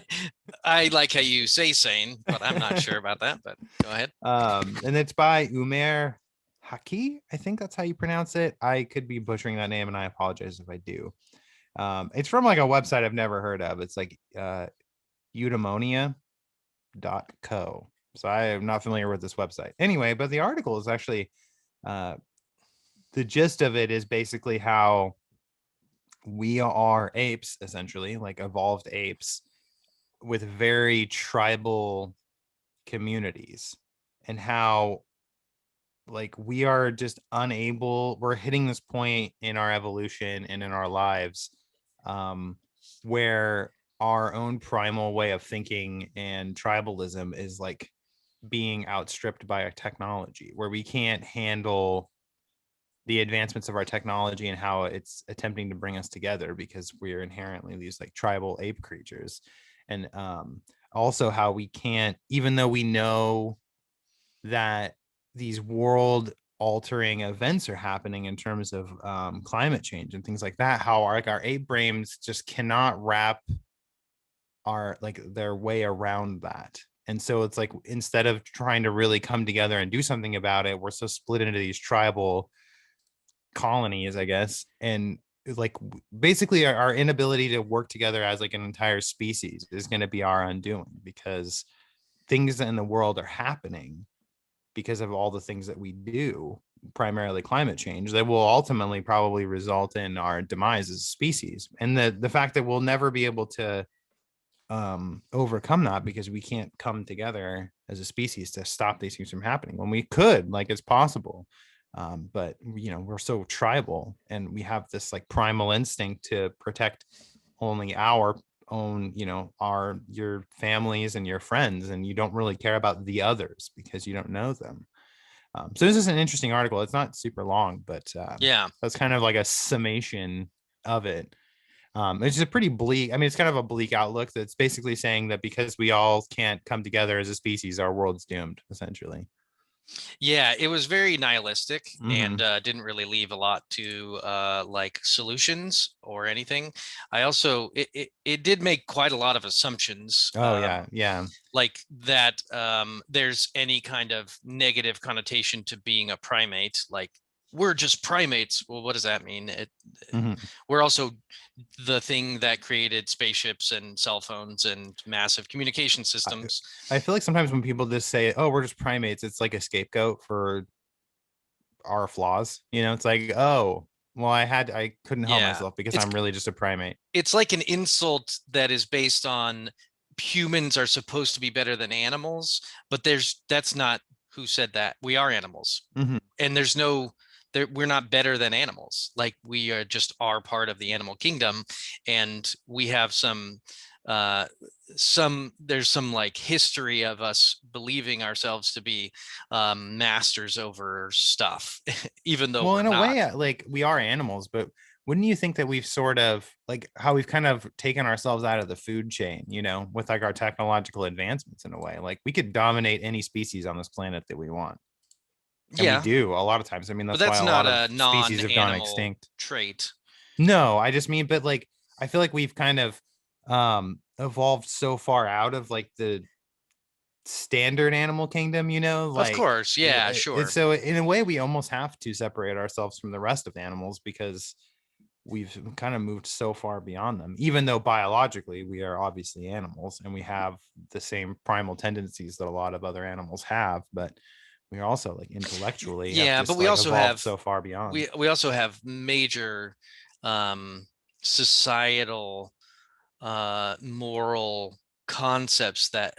I like how you say sane, but I'm not sure about that. But go ahead. And it's by Umair Haki. I think that's how you pronounce it. I could be butchering that name, and I apologize if I do. It's from like a website I've never heard of. It's like eudaimonia.co. So I am not familiar with this website. Anyway, but the article is actually uh, the gist of it is basically how we are apes, essentially, like evolved apes with very tribal communities, and how like we are just unable, we're hitting this point in our evolution and in our lives um where our own primal way of thinking and tribalism is like being outstripped by a technology where we can't handle the advancements of our technology and how it's attempting to bring us together because we're inherently these like tribal ape creatures. And also how we can't, even though we know that these world altering events are happening in terms of climate change and things like that, how our ape brains just cannot wrap our like their way around that. And so it's like instead of trying to really come together and do something about it, we're so split into these tribal colonies, I guess, and like basically our inability to work together as like an entire species is going to be our undoing, because things in the world are happening because of all the things that we do, primarily climate change, that will ultimately probably result in our demise as a species. And the fact that we'll never be able to overcome that because we can't come together as a species to stop these things from happening, when we could, like, it's possible. But we're so tribal, and we have this like primal instinct to protect only our own, our your families and your friends, and you don't really care about the others because you don't know them. So this is an interesting article. It's not super long, but Yeah. that's kind of like a summation of it. It's just a pretty bleak. I mean, it's kind of a bleak outlook that's basically saying that because we all can't come together as a species, our world's doomed, essentially. Yeah, it was very nihilistic and Mm-hmm. didn't really leave a lot to like solutions or anything. I also it did make quite a lot of assumptions, Oh yeah, yeah. like that there's any kind of negative connotation to being a primate, like we're just primates. Well, what does that mean? Mm-hmm. We're also the thing that created spaceships and cell phones and massive communication I, systems. I feel like sometimes when people just say, "Oh, we're just primates," it's like a scapegoat for our flaws. It's like, "Oh, well, I couldn't help Yeah, myself because it's I'm really just a primate." it's like an insult that is based on humans are supposed to be better than animals, but that's not who said that. We are animals, Mm-hmm. and there's no there, we're not better than animals. Like we are just are part of the animal kingdom, and we have uh there's some like history of us believing ourselves to be masters over stuff, even though Well, we're in a not. way, like, we are animals, but wouldn't you think that we've sort of like how we've kind of taken ourselves out of the food chain, with like our technological advancements in a way? Like we could dominate any species on this planet that we want. And we Yeah, do a lot of times. I mean, but that's why that's a not lot of a species have gone non-animal extinct. trait. No, I just mean, but like I feel like we've kind of evolved so far out of like the standard animal kingdom, Of like course, yeah, it's sure. so in a way we almost have to separate ourselves from the rest of animals because we've kind of moved so far beyond them, even though biologically we are obviously animals and we have the same primal tendencies that a lot of other animals have, but we also like intellectually have Yeah, but just we like also evolved have so far beyond. we also have major um societal moral concepts that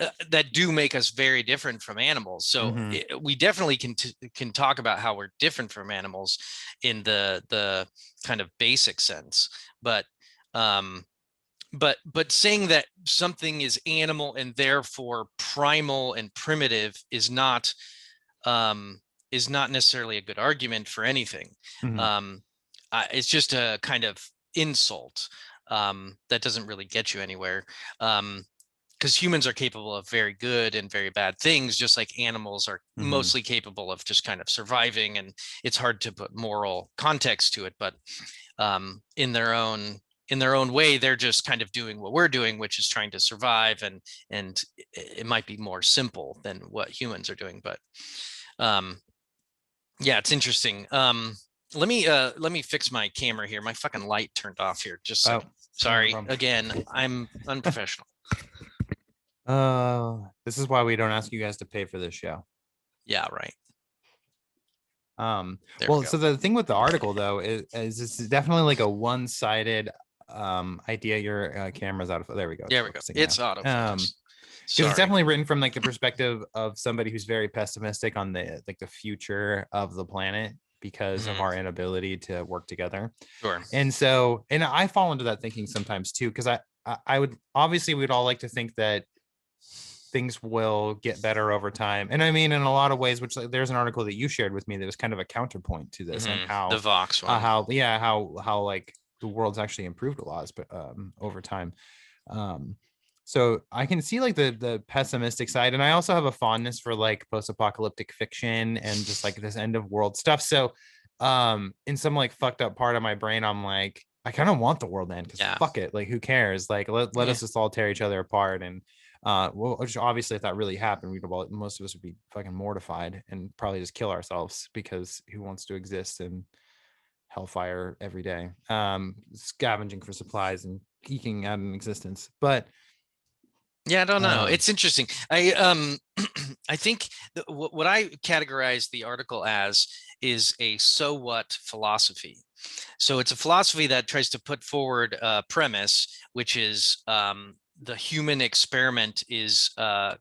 do make us very different from animals. So Mm-hmm. we definitely can talk about how we're different from animals in the kind of basic sense, but um but saying that something is animal and therefore primal and primitive um is not necessarily a good argument for anything. Mm-hmm. um it's just a kind of insult that doesn't really get you anywhere. Because humans are capable of very good and very bad things, just like animals are Mm-hmm. mostly capable of just kind of surviving. And it's hard to put moral context to it, but in their own way, they're just kind of doing what we're doing, which is trying to survive. And it might be more simple than what humans are doing, but um, yeah, it's interesting. Let me fix my camera here. My fucking light turned off here. Just a Oh, second. yeah, no Sorry. problem. Again, I'm unprofessional. This is why we don't ask you guys to pay for this show. Yeah, right. Um, There we well, go. so the thing with the article though is it's definitely like a one-sided idea. Your camera's out of, there we go, it's There we go. focusing It's now. autofocus. Because it's Sorry. definitely written from like the perspective of somebody who's very pessimistic on the future of the planet because of Mhm. our inability to work together. Sure. And I fall into that thinking sometimes too, because I would obviously we'd all like to think that things will get better over time. And I mean, in a lot of ways, which, like, there's an article that you shared with me that was kind of a counterpoint to this, and The Vox one. how like the world's actually improved a lot, but over time. Um, so I can see like the pessimistic side, and I also have a fondness for like post-apocalyptic fiction and just like this end of world stuff. So in some like fucked up part of my brain, I'm like, I kind of want the world to end because Yeah. fuck it, like who cares? Like let Yeah. us just all tear each other apart. And well, which obviously if that really happened, we'd all, most of us would be fucking mortified and probably just kill ourselves, because who wants to exist in hellfire every day, scavenging for supplies and eking out an existence. But Yeah, I don't know. um, It's interesting. I think what I categorize the article as is a so what philosophy. So it's a philosophy that tries to put forward a premise, which is the human experiment is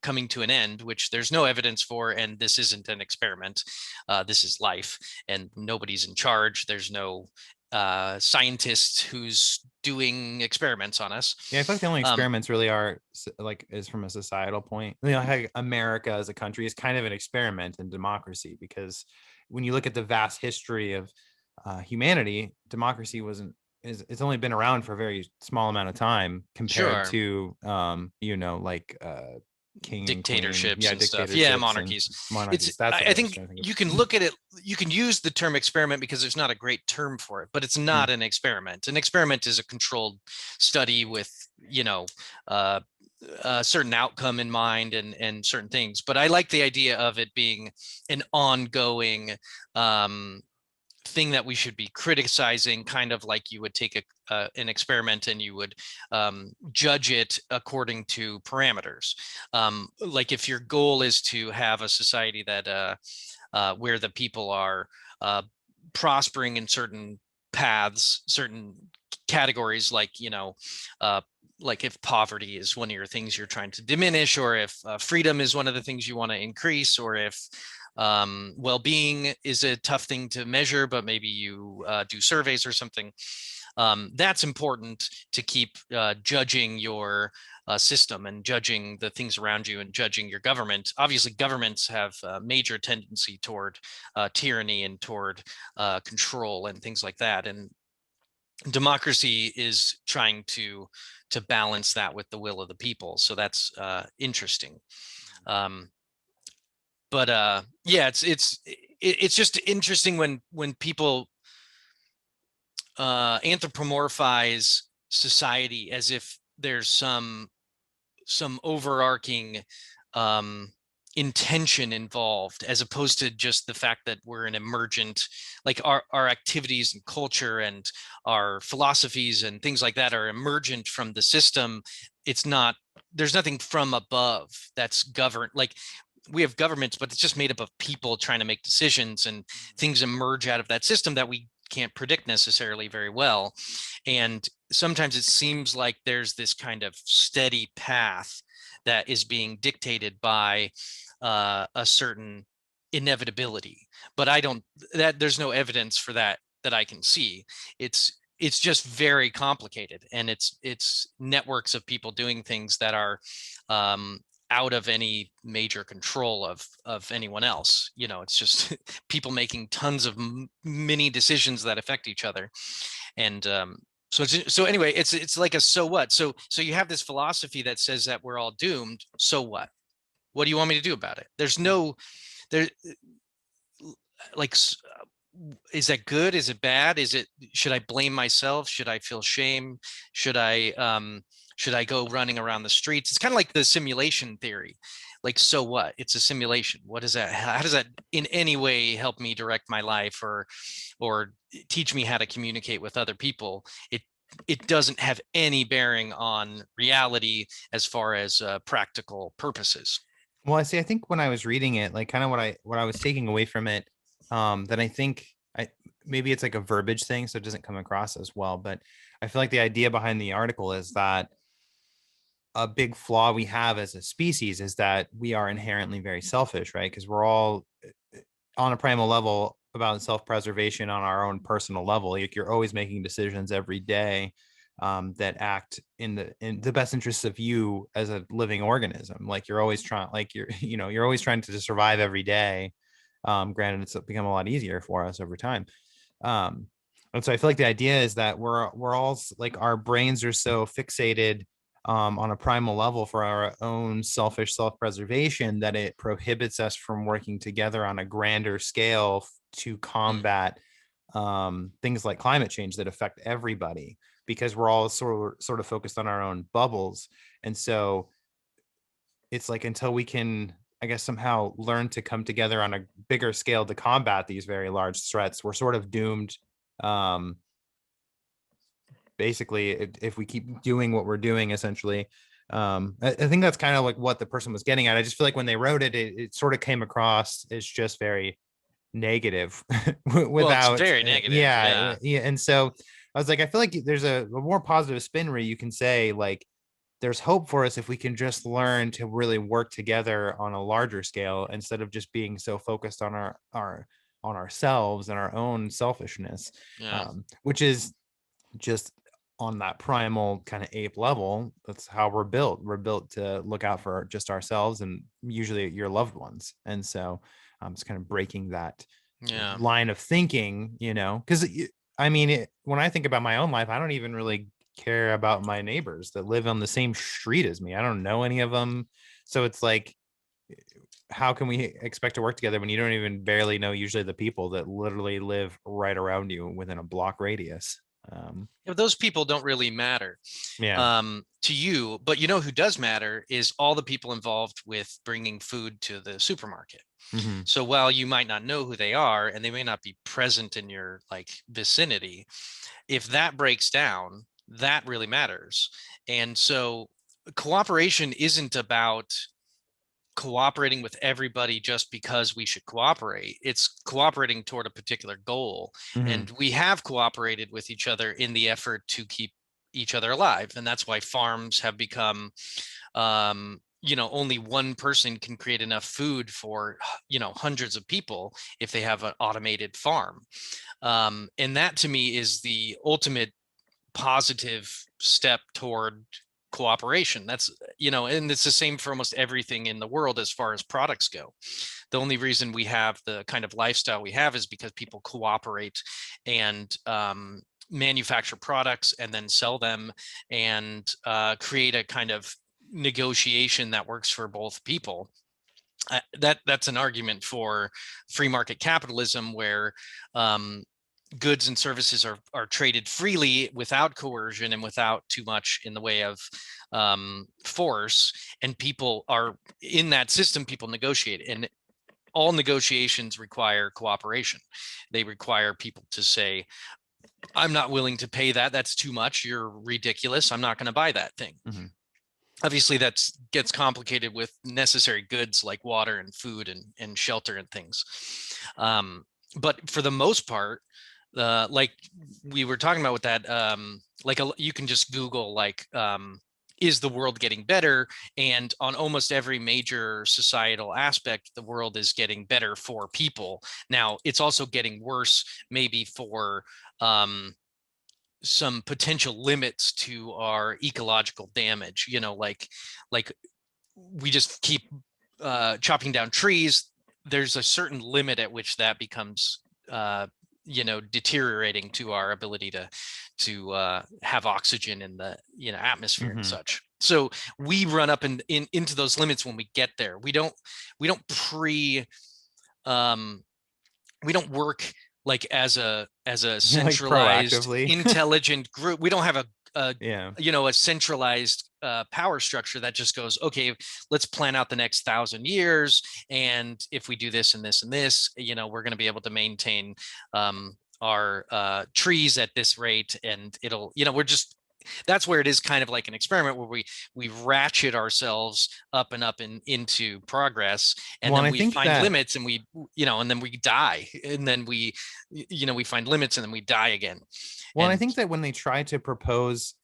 coming to an end, which there's no evidence for, and this isn't an experiment. This is life, and nobody's in charge. There's no scientist who's doing experiments on us. yeah, I feel like the only Um, experiments really are like is from a societal point. You know, like America as a country is kind of an experiment in democracy, because when you look at the vast history of humanity, democracy wasn't is it's only been around for a very small amount of time compared sure, to you know, like king and queen, dictatorships yeah, and stuff. Yeah, dictatorships and monarchies. It's monarchies. That's what I I was think trying to think you can look at it, you can use the term experiment because there's not a great term for it, but it's of. not an experiment. An experiment is a controlled study with, you know, uh, a certain outcome in mind and certain things. But I like the idea of it being an ongoing thing that we should be criticizing, kind of like you would take an experiment and you would judge it according to parameters. Like if your goal is to have a society that where the people are uh, prospering in certain paths, certain categories, like, you know, uh, like if poverty is one of your things you're trying to diminish, or if freedom is one of the things you want to increase, or if well-being is a tough thing to measure, but maybe you do surveys or something. That's important to keep judging your system and judging the things around you and judging your government. Obviously, governments have a major tendency toward tyranny and toward control and things like that. And democracy is trying to balance that with the will of the people. So that's interesting. Um, but yeah, it's just interesting when people anthropomorphize society as if there's some overarching um, intention involved, as opposed to just the fact that we're an emergent, like our activities and culture and our philosophies and things like that are emergent from the system. It's not, there's nothing from above that's governed. Like we have governments, but it's just made up of people trying to make decisions, and things emerge out of that system that we can't predict necessarily very well. And sometimes it seems like there's this kind of steady path that is being dictated by a certain inevitability. But I don't, that there's no evidence for that that I can see. It's just very complicated, and it's networks of people doing things that are um, out of any major control of anyone else. You know, it's just people making tons of mini decisions that affect each other. And so anyway, it's like a so what. So you have this philosophy that says that we're all doomed. So what do you want me to do about it? There's no there, like, is that good? Is it bad? Is it, should I blame myself? Should I feel shame? Should I go running around the streets? It's kind of like the simulation theory. Like, so what? It's a simulation. What is that? How does that in any way help me direct my life, or teach me how to communicate with other people? It doesn't have any bearing on reality as far as practical purposes. Well, I see. I think when I was reading it, like kind of what I was taking away from it, that I think I maybe it's like a verbiage thing, so it doesn't come across as well. But I feel like the idea behind the article is that a big flaw we have as a species is that we are inherently very selfish, right? Because we're all on a primal level about self-preservation on our own personal level. Like you're always making decisions every day that act in the best interests of you as a living organism. Like you're always trying, like you're you know you're always trying to survive every day. Granted, it's become a lot easier for us over time. Um, and so I feel like the idea is that we're all like our brains are so fixated on a primal level for our own selfish self-preservation that it prohibits us from working together on a grander scale to Mm. combat things like climate change that affect everybody, because we're all sort of focused on our own bubbles. And so it's like until we can, I guess, somehow learn to come together on a bigger scale to combat these very large threats, we're sort of doomed um basically if we keep doing what we're doing essentially. I think that's kind of like what the person was getting at. I just feel like when they wrote it, it sort of came across as just very negative Well, it's without very negative. yeah, Yeah. yeah. And so I was like, I feel like there's a more positive spin where you can say like there's hope for us if we can just learn to really work together on a larger scale instead of just being so focused on our on ourselves and our own selfishness, Yeah. which is just on that primal kind of ape level. That's how we're built. We're built to look out for just ourselves and usually your loved ones. And so it's kind of breaking that Yeah. line of thinking, because I mean, when I think about my own life, I don't even really care about my neighbors that live on the same street as me. I don't know any of them. So it's like, how can we expect to work together when you don't even barely know usually the people that literally live right around you within a block radius? Yeah, those people don't really matter Yeah. to you, but you know who does matter is all the people involved with bringing food to the supermarket. Mm-hmm. So while you might not know who they are and they may not be present in your like vicinity, if that breaks down, that really matters. And so cooperation isn't about cooperating with everybody just because we should cooperate. It's cooperating toward a particular goal. Mm-hmm. And we have cooperated with each other in the effort to keep each other alive. And that's why farms have become, only one person can create enough food for, hundreds of people if they have an automated farm. And that to me is the ultimate positive step toward cooperation. That's, and it's the same for almost everything in the world as far as products go. The only reason we have the kind of lifestyle we have is because people cooperate and manufacture products and then sell them and create a kind of negotiation that works for both people. That's an argument for free market capitalism where um, goods and services are traded freely without coercion and without too much in the way of force. And people are in that system, people negotiate. And all negotiations require cooperation. They require people to say, I'm not willing to pay that. That's too much. You're ridiculous. I'm not going to buy that thing. Mm-hmm. Obviously, that gets complicated with necessary goods like water and food and shelter and things. But for the most part, like we were talking about with that, you can just Google is the world getting better? And on almost every major societal aspect, the world is getting better for people. Now, it's also getting worse, maybe for some potential limits to our ecological damage. Like we just keep chopping down trees. There's a certain limit at which that becomes deteriorating to our ability to have oxygen in the atmosphere and Mm-hmm. such. So we run up into those limits when we get there. We don't um we don't work like as a Like centralized proactively. intelligent group. We don't have a Yeah. a centralized power structure that just goes, okay, let's plan out the next 1,000 years, and if we do this and this and this, we're going to be able to maintain our trees at this rate, and it'll, we're just, that's where it is kind of like an experiment where we ratchet ourselves up and up and into progress, and Well, and then I we think find that limits, and and then we die, and then we find limits, and then we die again. well, and I And think that when they try to propose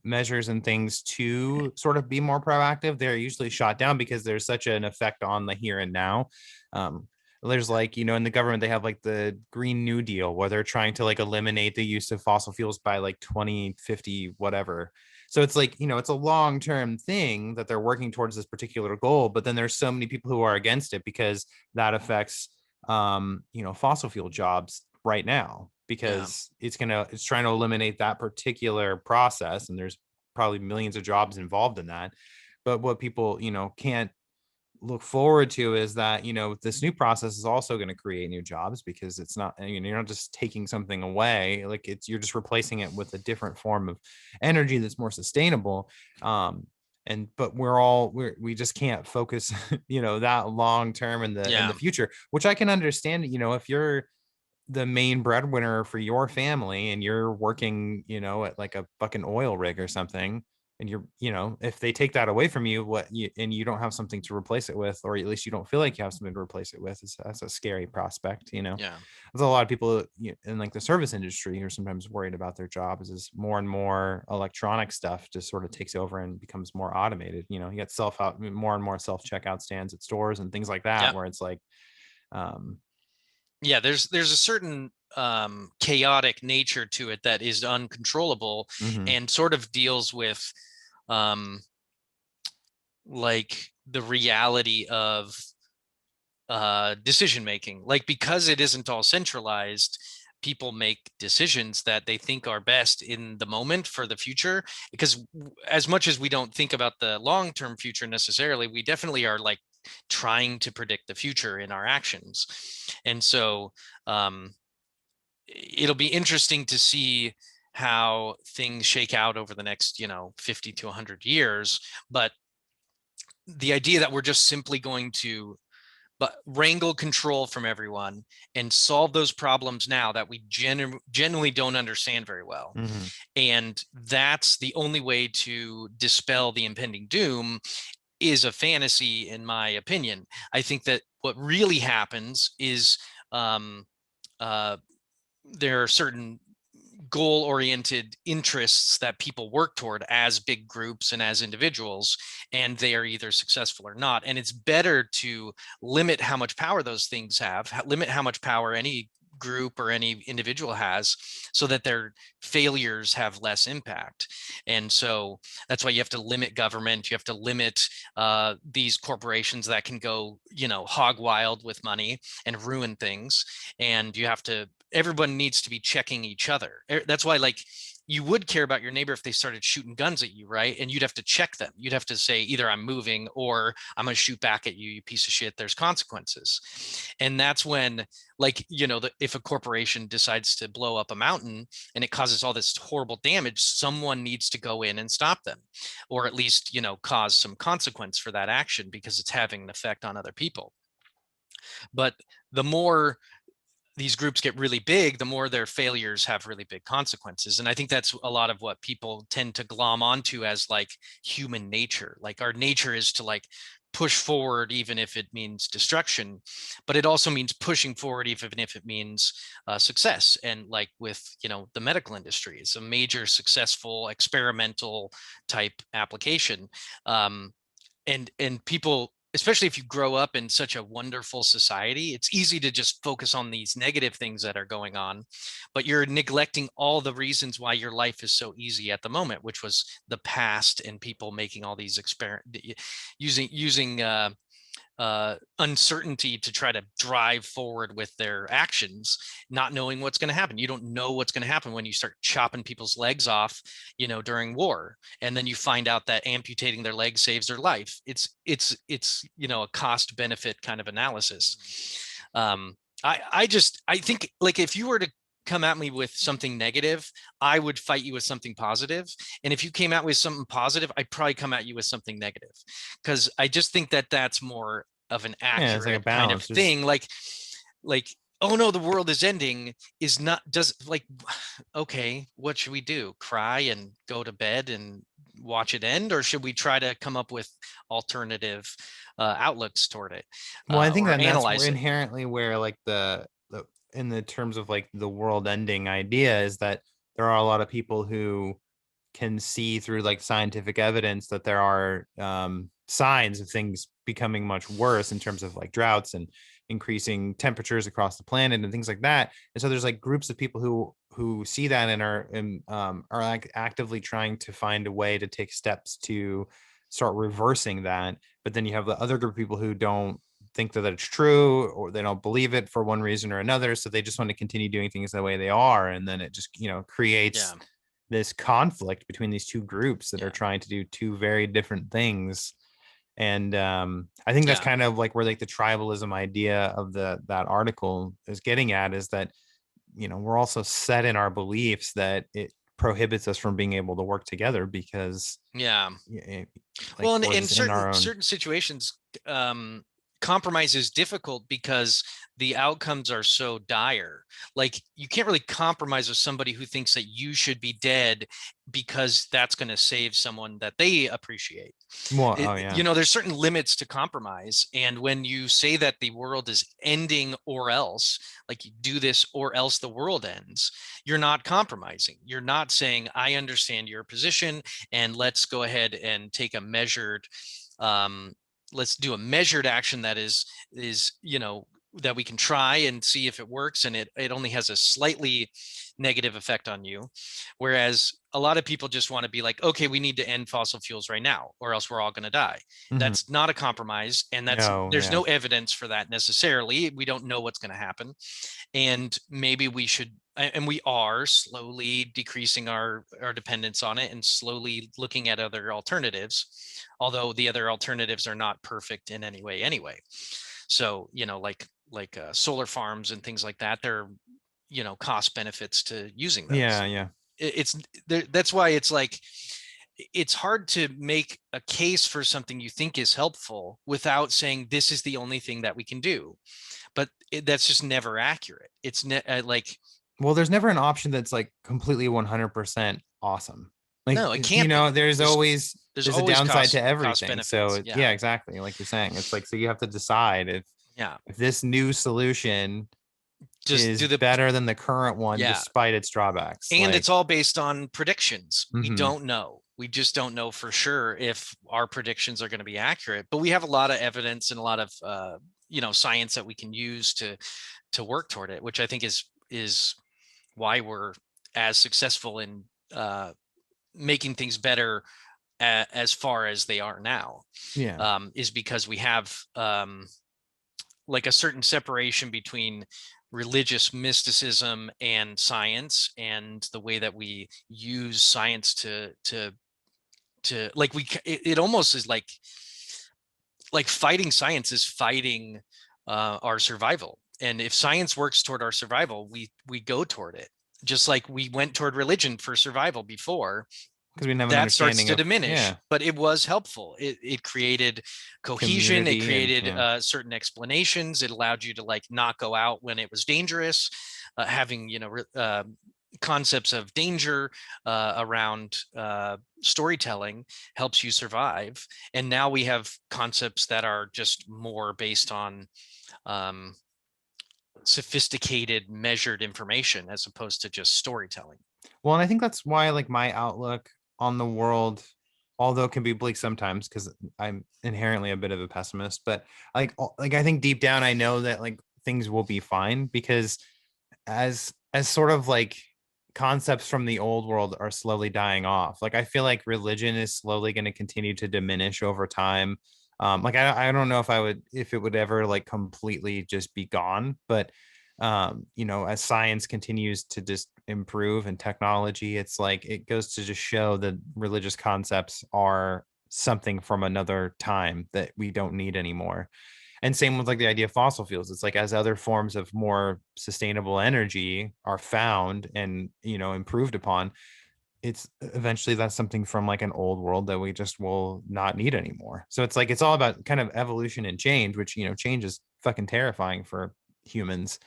measures and things to sort of be more proactive, they're usually shot down because there's such an effect on the here and now. Um, there's like, in the government, they have like the Green New Deal where they're trying to like eliminate the use of fossil fuels by like 2050, whatever. So it's like, it's a long term thing that they're working towards this particular goal. But then there's so many people who are against it because that affects, fossil fuel jobs right now yeah, because it's trying to eliminate that particular process, and there's probably millions of jobs involved in that. But what people can't look forward to is that this new process is also going to create new jobs because it's not, you're not just taking something away, like you're just replacing it with a different form of energy that's more sustainable. But we just can't focus that long term in the yeah, future, which I can understand. If you're the main breadwinner for your family and you're working, at like a fucking oil rig or something, and if they take that away from you, and you don't have something to replace it with, or at least you don't feel like you have something to replace it with, that's a scary prospect. Yeah. There's a lot of people in like the service industry who are sometimes worried about their jobs as more and more electronic stuff just sort of takes over and becomes more automated. You get more and more self checkout stands at stores and things like that, Yeah. where it's like, um, Yeah, there's a certain chaotic nature to it that is uncontrollable mhm, and sort of deals with um like the reality of decision making. Like, because it isn't all centralized, people make decisions that they think are best in the moment for the future, because as much as we don't think about the long-term future necessarily, we definitely are like trying to predict the future in our actions. And so um it'll be interesting to see how things shake out over the next 50 to 100 years. But the idea that we're just simply going to wrangle control from everyone and solve those problems now that we genuinely don't understand very well, mhm, and that's the only way to dispel the impending doom, is a fantasy, in my opinion. I think that what really happens is um, uh, there are certain goal oriented interests that people work toward as big groups and as individuals, and they are either successful or not. And it's better to limit how much power those things have, limit how much power any group or any individual has, so that their failures have less impact. And so that's why you have to limit government, you have to limit these corporations that can go hog wild with money and ruin things. And you have to, everyone needs to be checking each other. That's why, like, you would care about your neighbor if they started shooting guns at you, right? And you'd have to check them. You'd have to say, either I'm moving or I'm going to shoot back at you, you piece of shit. There's consequences. And that's when, like, if a corporation decides to blow up a mountain and it causes all this horrible damage, someone needs to go in and stop them, or at least, cause some consequence for that action because it's having an effect on other people. But the more these groups get really big, the more their failures have really big consequences. And I think that's a lot of what people tend to glom onto as like human nature. Like, our nature is to like push forward, even if it means destruction, but it also means pushing forward, even if it means success. And like with, the medical industry, it's a major successful experimental type application. Um, and people, especially if you grow up in such a wonderful society, it's easy to just focus on these negative things that are going on, but you're neglecting all the reasons why your life is so easy at the moment, which was the past and people making all these using uncertainty to try to drive forward with their actions, not knowing what's going to happen. You don't know what's going to happen when you start chopping people's legs off, during war, and then you find out that amputating their leg saves their life. It's a cost benefit kind of analysis. I think, like, if you were to come at me with something negative, I would fight you with something positive. And if you came out with something positive, I'd probably come at you with something negative, because I just think that that's more of an yeah, it's like a accurate kind of balance. There's thing. Like, oh no, the world is ending is not, does, like, okay, what should we do? Cry and go to bed and watch it end, or should we try to come up with alternative outlooks toward it, Well, I think or that that's where analyze it? inherently where like the in the terms of like the world ending idea is that there are a lot of people who can see through like scientific evidence that there are signs of things becoming much worse in terms of like droughts and increasing temperatures across the planet and things like that. And so there's like groups of people who see that and are like actively trying to find a way to take steps to start reversing that. But then you have the other group of people who don't think that it's true, or they don't believe it for one reason or another, so they just want to continue doing things the way they are, and then it just creates Yeah, this conflict between these two groups that are yeah, trying to do two very different things. And I think that's yeah, kind of like where like the tribalism idea of that article is getting at, is that we're also set in our beliefs that it prohibits us from being able to work together because yeah. like Well, and we're in just in certain our own. certain situations, um compromise is difficult because the outcomes are so dire. Like you can't really compromise with somebody who thinks that you should be dead because that's going to save someone that they appreciate. Well, oh yeah. There's certain limits to compromise. And when you say that the world is ending or else, like you do this or else the world ends, you're not compromising. You're not saying, I understand your position and let's go ahead and take a measured, um, let's do a measured action that is that we can try and see if it works, and it only has a slightly negative effect on you. Whereas a lot of people just want to be like, okay, we need to end fossil fuels right now or else we're all going to die. Hmm. That's not a compromise, and No, there's yeah. no evidence for that necessarily. We don't know what's going to happen, and maybe we should, and we are slowly decreasing our dependence on it and slowly looking at other alternatives, although the other alternatives are not perfect in any way anyway. So like solar farms and things like that, there are cost benefits to using those. Yeah, yeah. It's that's why it's like it's hard to make a case for something you think is helpful without saying this is the only thing that we can do. But that's just never accurate. It's like, Well, there's never an option that's like completely 100% awesome. Like, no, it can't be. there's there's there's a always downside to cost everything. So benefits. Yeah. yeah, exactly. Like you're saying, it's like, so you have to decide Yeah. if this new solution Just is do the better than the current one Yeah. despite its drawbacks. And Like, it's all based on predictions. We mm-hmm. don't know. We just don't know for sure if our predictions are going to be accurate. But we have a lot of evidence and a lot of science that we can use to work toward it, which I think is why we're as successful in making things better as far as they are now. Yeah. Is because we have like a certain separation between religious mysticism and science, and the way that we use science to like it almost is like fighting science is fighting our survival. And if science works toward our survival, we go toward it, just like we went toward religion for survival before. Because we didn't have an That starts understanding to of, diminish, yeah, but it was helpful. It created cohesion. It community and created yeah. certain explanations. It allowed you to like not go out when it was dangerous. Having concepts of danger around storytelling helps you survive. And now we have concepts that are just more based on um, sophisticated, measured information as opposed to just storytelling. Well, and I think that's why like my outlook on the world, although it can be bleak sometimes because I'm inherently a bit of a pessimist, but like I think deep down I know that like things will be fine because as sort of like concepts from the old world are slowly dying off. Like I feel like religion is slowly going to continue to diminish over time. Like I don't know if it would ever like completely just be gone, but as science continues to just improve and technology, it's like it goes to just show that religious concepts are something from another time that we don't need anymore. And same with like the idea of fossil fuels. It's like as other forms of more sustainable energy are found and improved upon, it's eventually that's something from like an old world that we just will not need anymore. So it's like it's all about kind of evolution and change, which change is fucking terrifying for humans.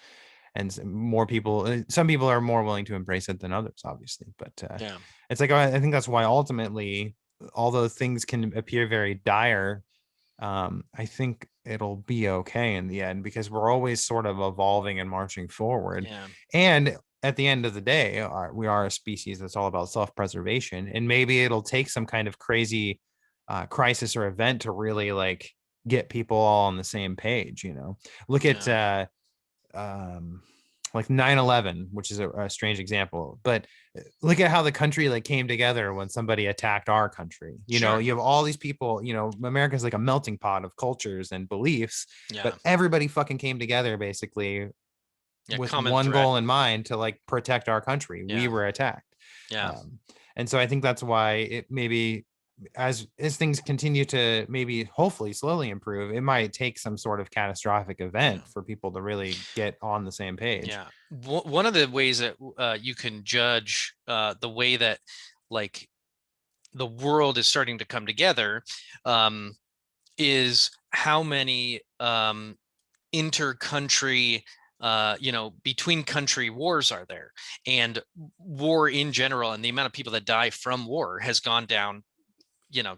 And more people, some people are more willing to embrace it than others, obviously. But Yeah. it's like I think that's why ultimately, although things can appear very dire, I think it'll be okay in the end because we're always sort of evolving and marching forward. Yeah. And at the end of the day, we are a species that's all about self-preservation. And maybe it'll take some kind of crazy crisis or event to really like get people all on the same page. Look at Yeah. um, like 9/11, which is a strange example, but look at how the country like came together when somebody attacked our country. Sure. You have all these people, America's like a melting pot of cultures and beliefs, Yeah. but everybody fucking came together basically Yeah. with Common one threat. goal in mind to like protect our country. We Yeah. were attacked. Yeah. And so I think that's why it maybe as things continue to maybe hopefully slowly improve, it might take some sort of catastrophic Yeah. event for people to really get on the same page. Yeah. One of the ways that you can judge the way that like the world is starting to come together um, is how many inter-country between country wars are there, and war in general, and the amount of people that die from war has gone down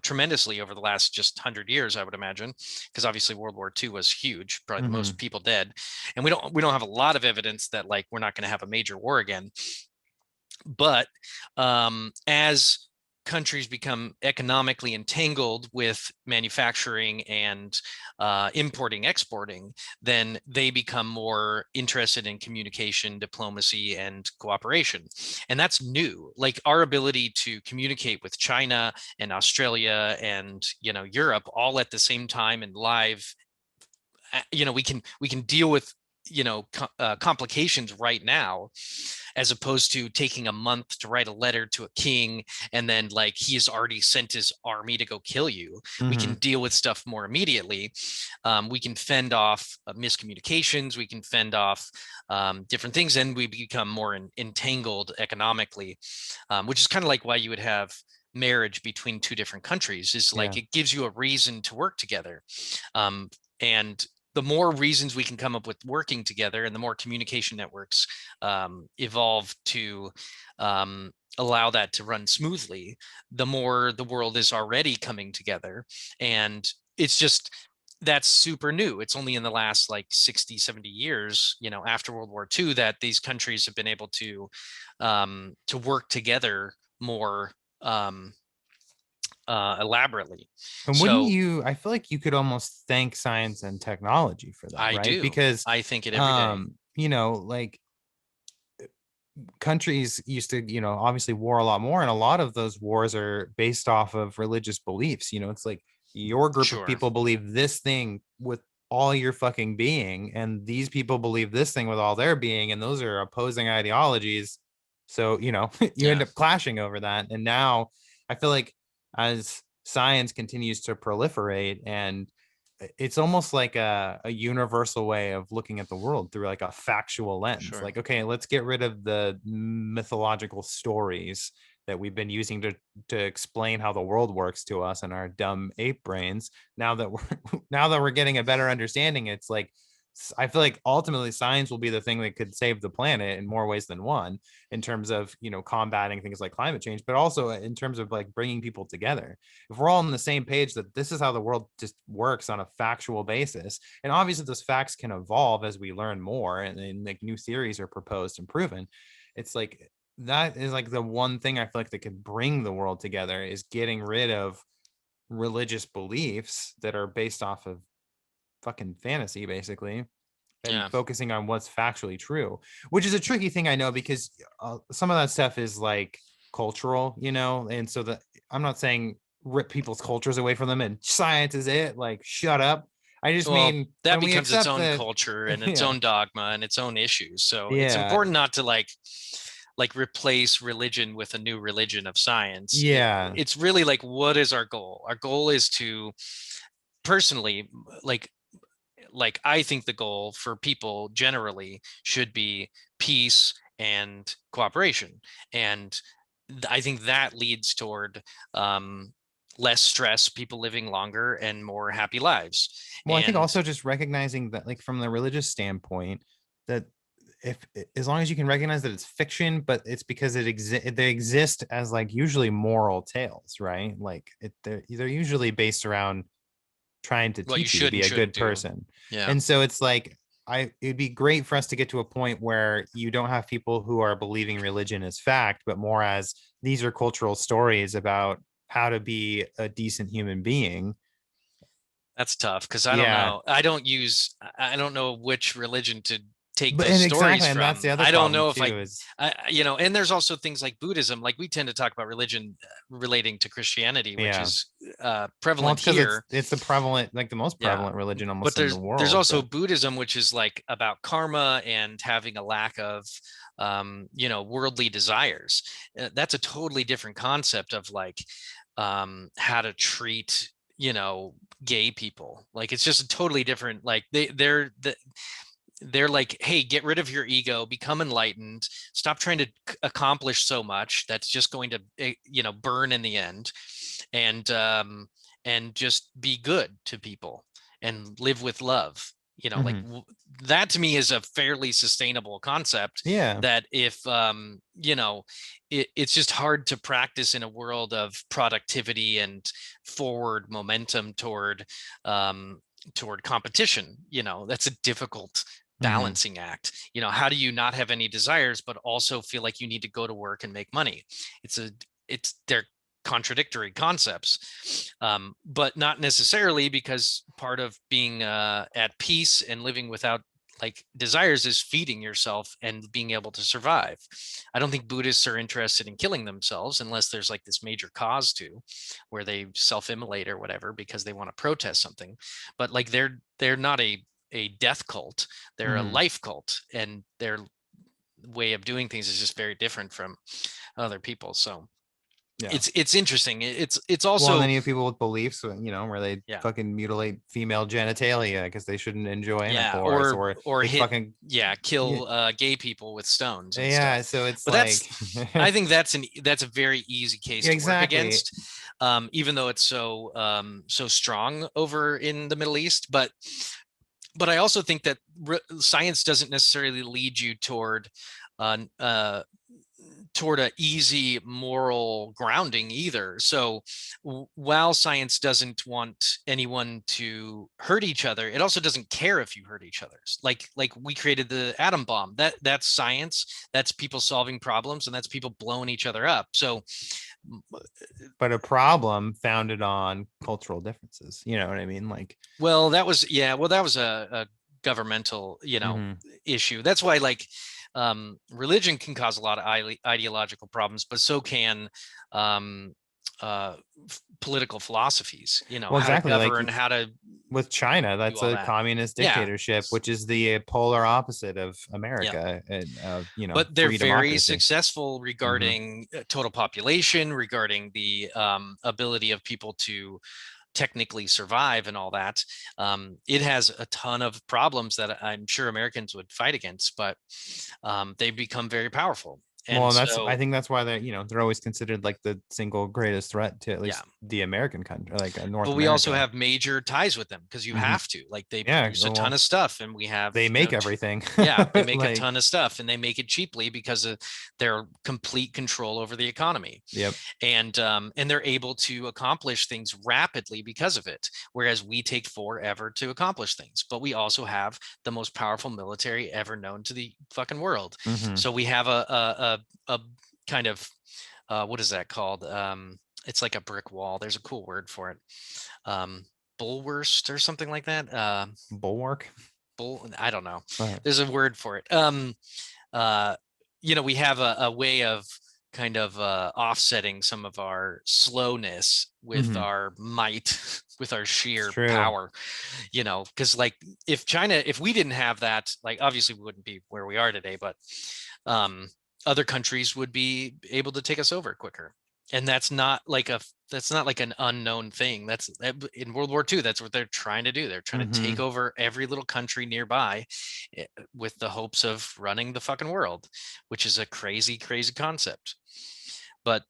tremendously over the last just 100 years, I would imagine, because obviously World War II was huge, probably the most Hmm. people dead. And we don't have a lot of evidence that like we're not going to have a major war again. But as countries become economically entangled with manufacturing and importing, exporting, then they become more interested in communication, diplomacy, and cooperation. And that's new. Like our ability to communicate with China and Australia and Europe all at the same time and live, we can deal with complications right now, as opposed to taking a month to write a letter to a king and then like he has already sent his army to go kill you. We can Hmm. deal with stuff more immediately. We can fend off miscommunications, we can fend off different things, and we become more entangled economically, which is kind of like why you would have marriage between two different countries, is like Yeah. it gives you a reason to work together. And the more reasons we can come up with working together, and the more communication networks evolve to allow that to run smoothly, the more the world is already coming together. And it's just, that's super new. It's only in the last like 60, 70 years, after World War II, that these countries have been able to work together more um, elaborately. And wouldn't So you, I feel like you could almost thank science and technology for that, I right? do. Because, I think it every day. like countries used to, obviously war a lot more. And a lot of those wars are based off of religious beliefs. It's like your group of Sure. people believe this thing with all your fucking being, and these people believe this thing with all their being. And those are opposing ideologies. So, you end Yeah, up clashing over that. And now I feel like as science continues to proliferate, and it's almost like a universal way of looking at the world through like a factual lens. sure. Like, okay, let's get rid of the mythological stories that we've been using to explain how the world works to us and our dumb ape brains. Now that we're now that we're getting a better understanding, it's like I feel like ultimately science will be the thing that could save the planet in more ways than one, in terms of combating things like climate change, but also in terms of like bringing people together. If we're all on the same page that this is how the world just works on a factual basis, and obviously those facts can evolve as we learn more, and like new theories are proposed and proven, it's like that is like the one thing I feel like that could bring the world together, is getting rid of religious beliefs that are based off of fucking fantasy basically, and Yeah. focusing on what's factually true, which is a tricky thing, I know, because some of that stuff is like cultural, and so that I'm not saying rip people's cultures away from them and science is it, like shut up. I just Well, mean that when we becomes its accept own that. culture and its Yeah, own dogma and its own issues. So it's yeah, important not to like replace religion with a new religion of science. yeah. It's really like, what is our goal? Our goal is to, personally, like I think the goal for people generally should be peace and cooperation. And I think that leads toward less stress, people living longer and more happy lives. Well, I think And also just recognizing that, like from the religious standpoint, that if as long as you can recognize that it's fiction, but it's because they exist as like usually moral tales, right? Like they're usually based around trying to what you teach you to should be and a good shouldn't do. person. Yeah, And so it's like it'd be great for us to get to a point where you don't have people who are believing religion as fact, but more as these are cultural stories about how to be a decent human being. that's tough because I don't Yeah. know. I don't know which religion to take But those and stories exactly, and that's from. the other I don't problem know if too is and there's also things like Buddhism. Like we tend to talk about religion relating to Christianity, which yeah. is Well, prevalent it's because here. it's the prevalent, like the most Yeah. prevalent religion But almost in the there's world. also But Buddhism, which is like about karma and having a lack of worldly desires. That's a totally different concept of like how to treat gay people. Like it's just a totally different, like they're like, hey, get rid of your ego, become enlightened, stop trying to accomplish so much that's just going to burn in the end, and just be good to people. and live with love. Like Hmm. that to me is a fairly sustainable concept Yeah. that if it's just hard to practice in a world of productivity and forward momentum um, toward competition. That's a difficult Hmm. balancing act. How do you not have any desires but also feel like you need to go to work and make money? They're contradictory concepts, but not necessarily, because part of being at peace and living without like desires is feeding yourself and being able to survive. I don't think Buddhists are interested in killing themselves unless there's like this major cause to where they self-immolate or whatever because they want to protest something. But like they're not a death cult, they're a Hmm. life cult, and their way of doing things is just very different from other people. So Yeah. it's interesting. It's Well, and also, then you have people with beliefs, where they yeah, fucking mutilate female genitalia because they shouldn't enjoy yeah, intercourse, or or they hit, fucking, yeah, yeah, kill gay people with stones and yeah. stuff. So it's But like, I think that's a very easy case yeah, to work exactly. against, even though it's so strong over in the Middle East. But I also think that science doesn't necessarily lead you uh, uh, toward a easy moral grounding either. So while science doesn't want anyone to hurt each other, it also doesn't care if you hurt each other. Like we created the atom bomb. That's science. That's people solving problems, and that's people blowing each other up. So But a problem founded on cultural differences. You know what I mean? Like, that was a governmental, hmm, issue. That's why like religion can cause a lot of ideological problems, but so can um, political philosophies. well, How to exactly. Like govern, how to with China, do that's all a that. communist Yeah, dictatorship, which is the polar opposite of yeah. America and But they're free very democracy. successful Hmm. regarding total population, regarding the ability of people to technically survive and all that. It has a ton of problems that I'm sure Americans would fight against, but they become very powerful. Well, And and I so, think that's why they're always considered like the single greatest threat to at yeah. least the American country, like North But we also America. have major ties with them because you Hmm. have to. Like they Yeah, produce a ton well, of stuff, and we have, they make everything. yeah, they make a Like, ton of stuff, and they make it cheaply because of their complete control over the economy. yep. And they're able to accomplish things rapidly because of it, whereas we take forever to accomplish things. But we also have the most powerful military ever known to the fucking world. Hmm. So we have a kind of what is that called? It's like a brick wall. There's a cool word for it. um Bulwarst or something like that. Bulwark. I don't know. Uh, There's a word for it. Uh we have a way of kind of offsetting some of our slowness with hmm. our might, with our It's sheer true. power. Because like if we didn't have that, like obviously we wouldn't be where we are today, but um other countries would be able to take us over quicker. And that's not like an unknown thing. That's in World War II. That's what they're trying to do. They're trying to take Hmm. over every little country nearby, with the hopes of running the fucking world, which is a crazy, crazy concept. But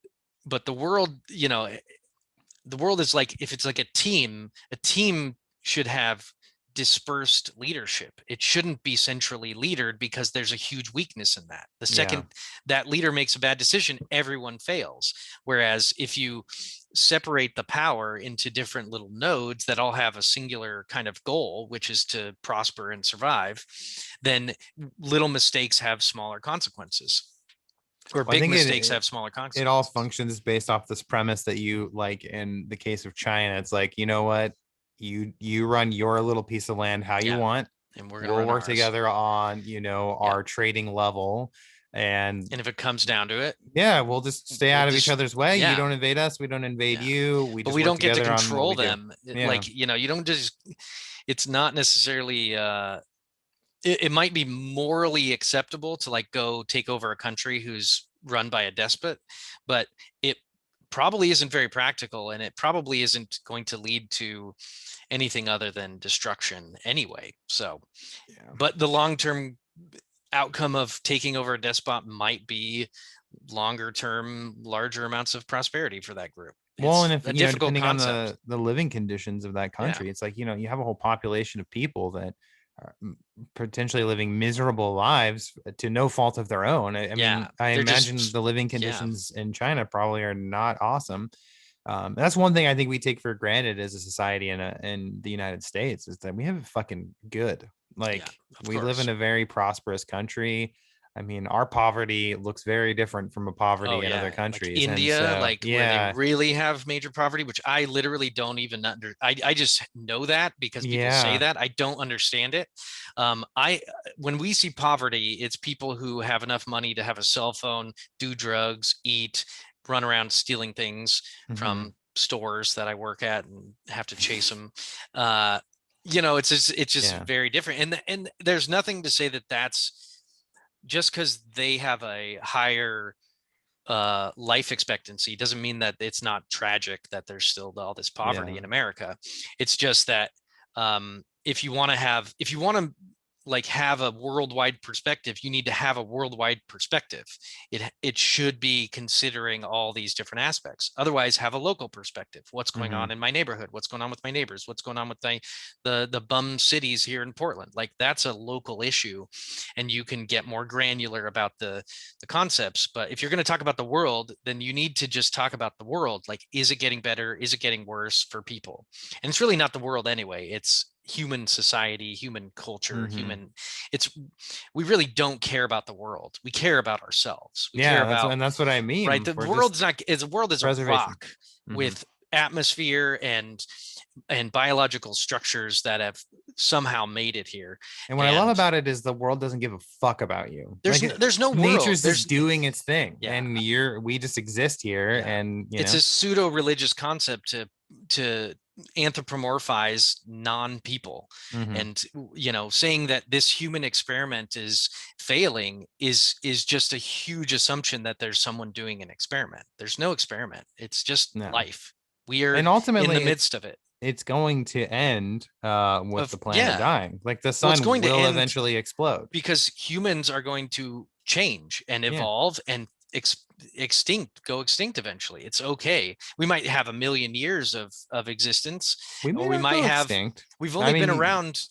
the world, the world is like, if it's like a team should have dispersed leadership. It shouldn't be centrally leadered because there's a huge weakness in that. The Yeah. second that leader makes a bad decision, everyone fails. Whereas if you separate the power into different little nodes that all have a singular kind of goal, which is to prosper and survive, then little mistakes have smaller consequences, or Well, I big think mistakes have it smaller it all consequences. functions based off this premise that you like in the case of China. It's like, you know what? You run your little piece of land how you Yeah. want. And we're going to We'll run work ours. together on, Yeah. our trading level. And And if it comes down to it, yeah, we'll just stay we'll out of each just, other's way. You yeah, don't invade us, we don't invade yeah. you. We But just we work don't get to together on what control we do. them. Yeah. Like, you don't just, it's not necessarily, it might be morally acceptable to like go take over a country who's run by a despot, but it probably isn't very practical, and it probably isn't going to lead to anything other than destruction anyway. So, Yeah. but the long-term outcome of taking over a despot might be longer term, larger amounts of prosperity for that group. Well, and It's if a difficult depending on concept. the living conditions of that Yeah. country, it's like you have a whole population of people that are potentially living miserable lives to no fault of their own. I Yeah. mean, I They're imagine just, the living yeah. conditions in China probably are not awesome. That's one thing I think we take for granted as a society in the United States is that we have it fucking good. Yeah. Like Of we live in course. a very prosperous country. I mean, our poverty looks very different from a Oh poverty in other yeah, like countries. And India, so, like where they yeah, really have major poverty, which I literally don't even I just know that because people say yeah, that. I don't understand it. I When we see poverty, it's people who have enough money to have a cell phone, do drugs, eat, run around stealing things hmm, from stores that I work at and have to chase them. It's just yeah, very different. And there's nothing to say that that's just because they have a higher life expectancy doesn't mean that it's not tragic that there's still all this poverty yeah. in America. It's just that if you want to like have a worldwide perspective, you need to have a worldwide perspective. It should be considering all these different aspects. Otherwise, have a local perspective. What's going on Hmm. in my neighborhood? What's going on with my neighbors? What's going on with the bum cities here in Portland? Like that's a local issue, and you can get more granular about the concepts. But if you're going to talk about the world, then you need to just talk about the world. Like, is it getting better? Is it getting worse for people? And it's really not the world anyway. It's human society, human culture, Hmm. human. It's We really don't care about the world. We care about ourselves. We care Yeah, about that's what I right. mean. The We're just world's not is the world is a preservation. rock Hmm. with atmosphere and biological structures that have somehow made it here. And what I love And about it is the world doesn't give a fuck about you. Like there's no world. nature's just There's doing its thing, Yeah. and we just exist here, Yeah. and It's a pseudo religious concept to anthropomorphize non-people. hmm, And saying that this human experiment is failing is just a huge assumption that there's someone doing an experiment. There's no experiment. It's just no. life. We are And in the ultimately, midst of it. it's going to end with Of the planet Yeah. dying. Like the Well, it's sun going to will end eventually explode. because humans are going to change and Yeah, evolve and go extinct eventually. It's okay. We might have a million years of existence, we or may we not might go have. extinct. We've I only been mean, around,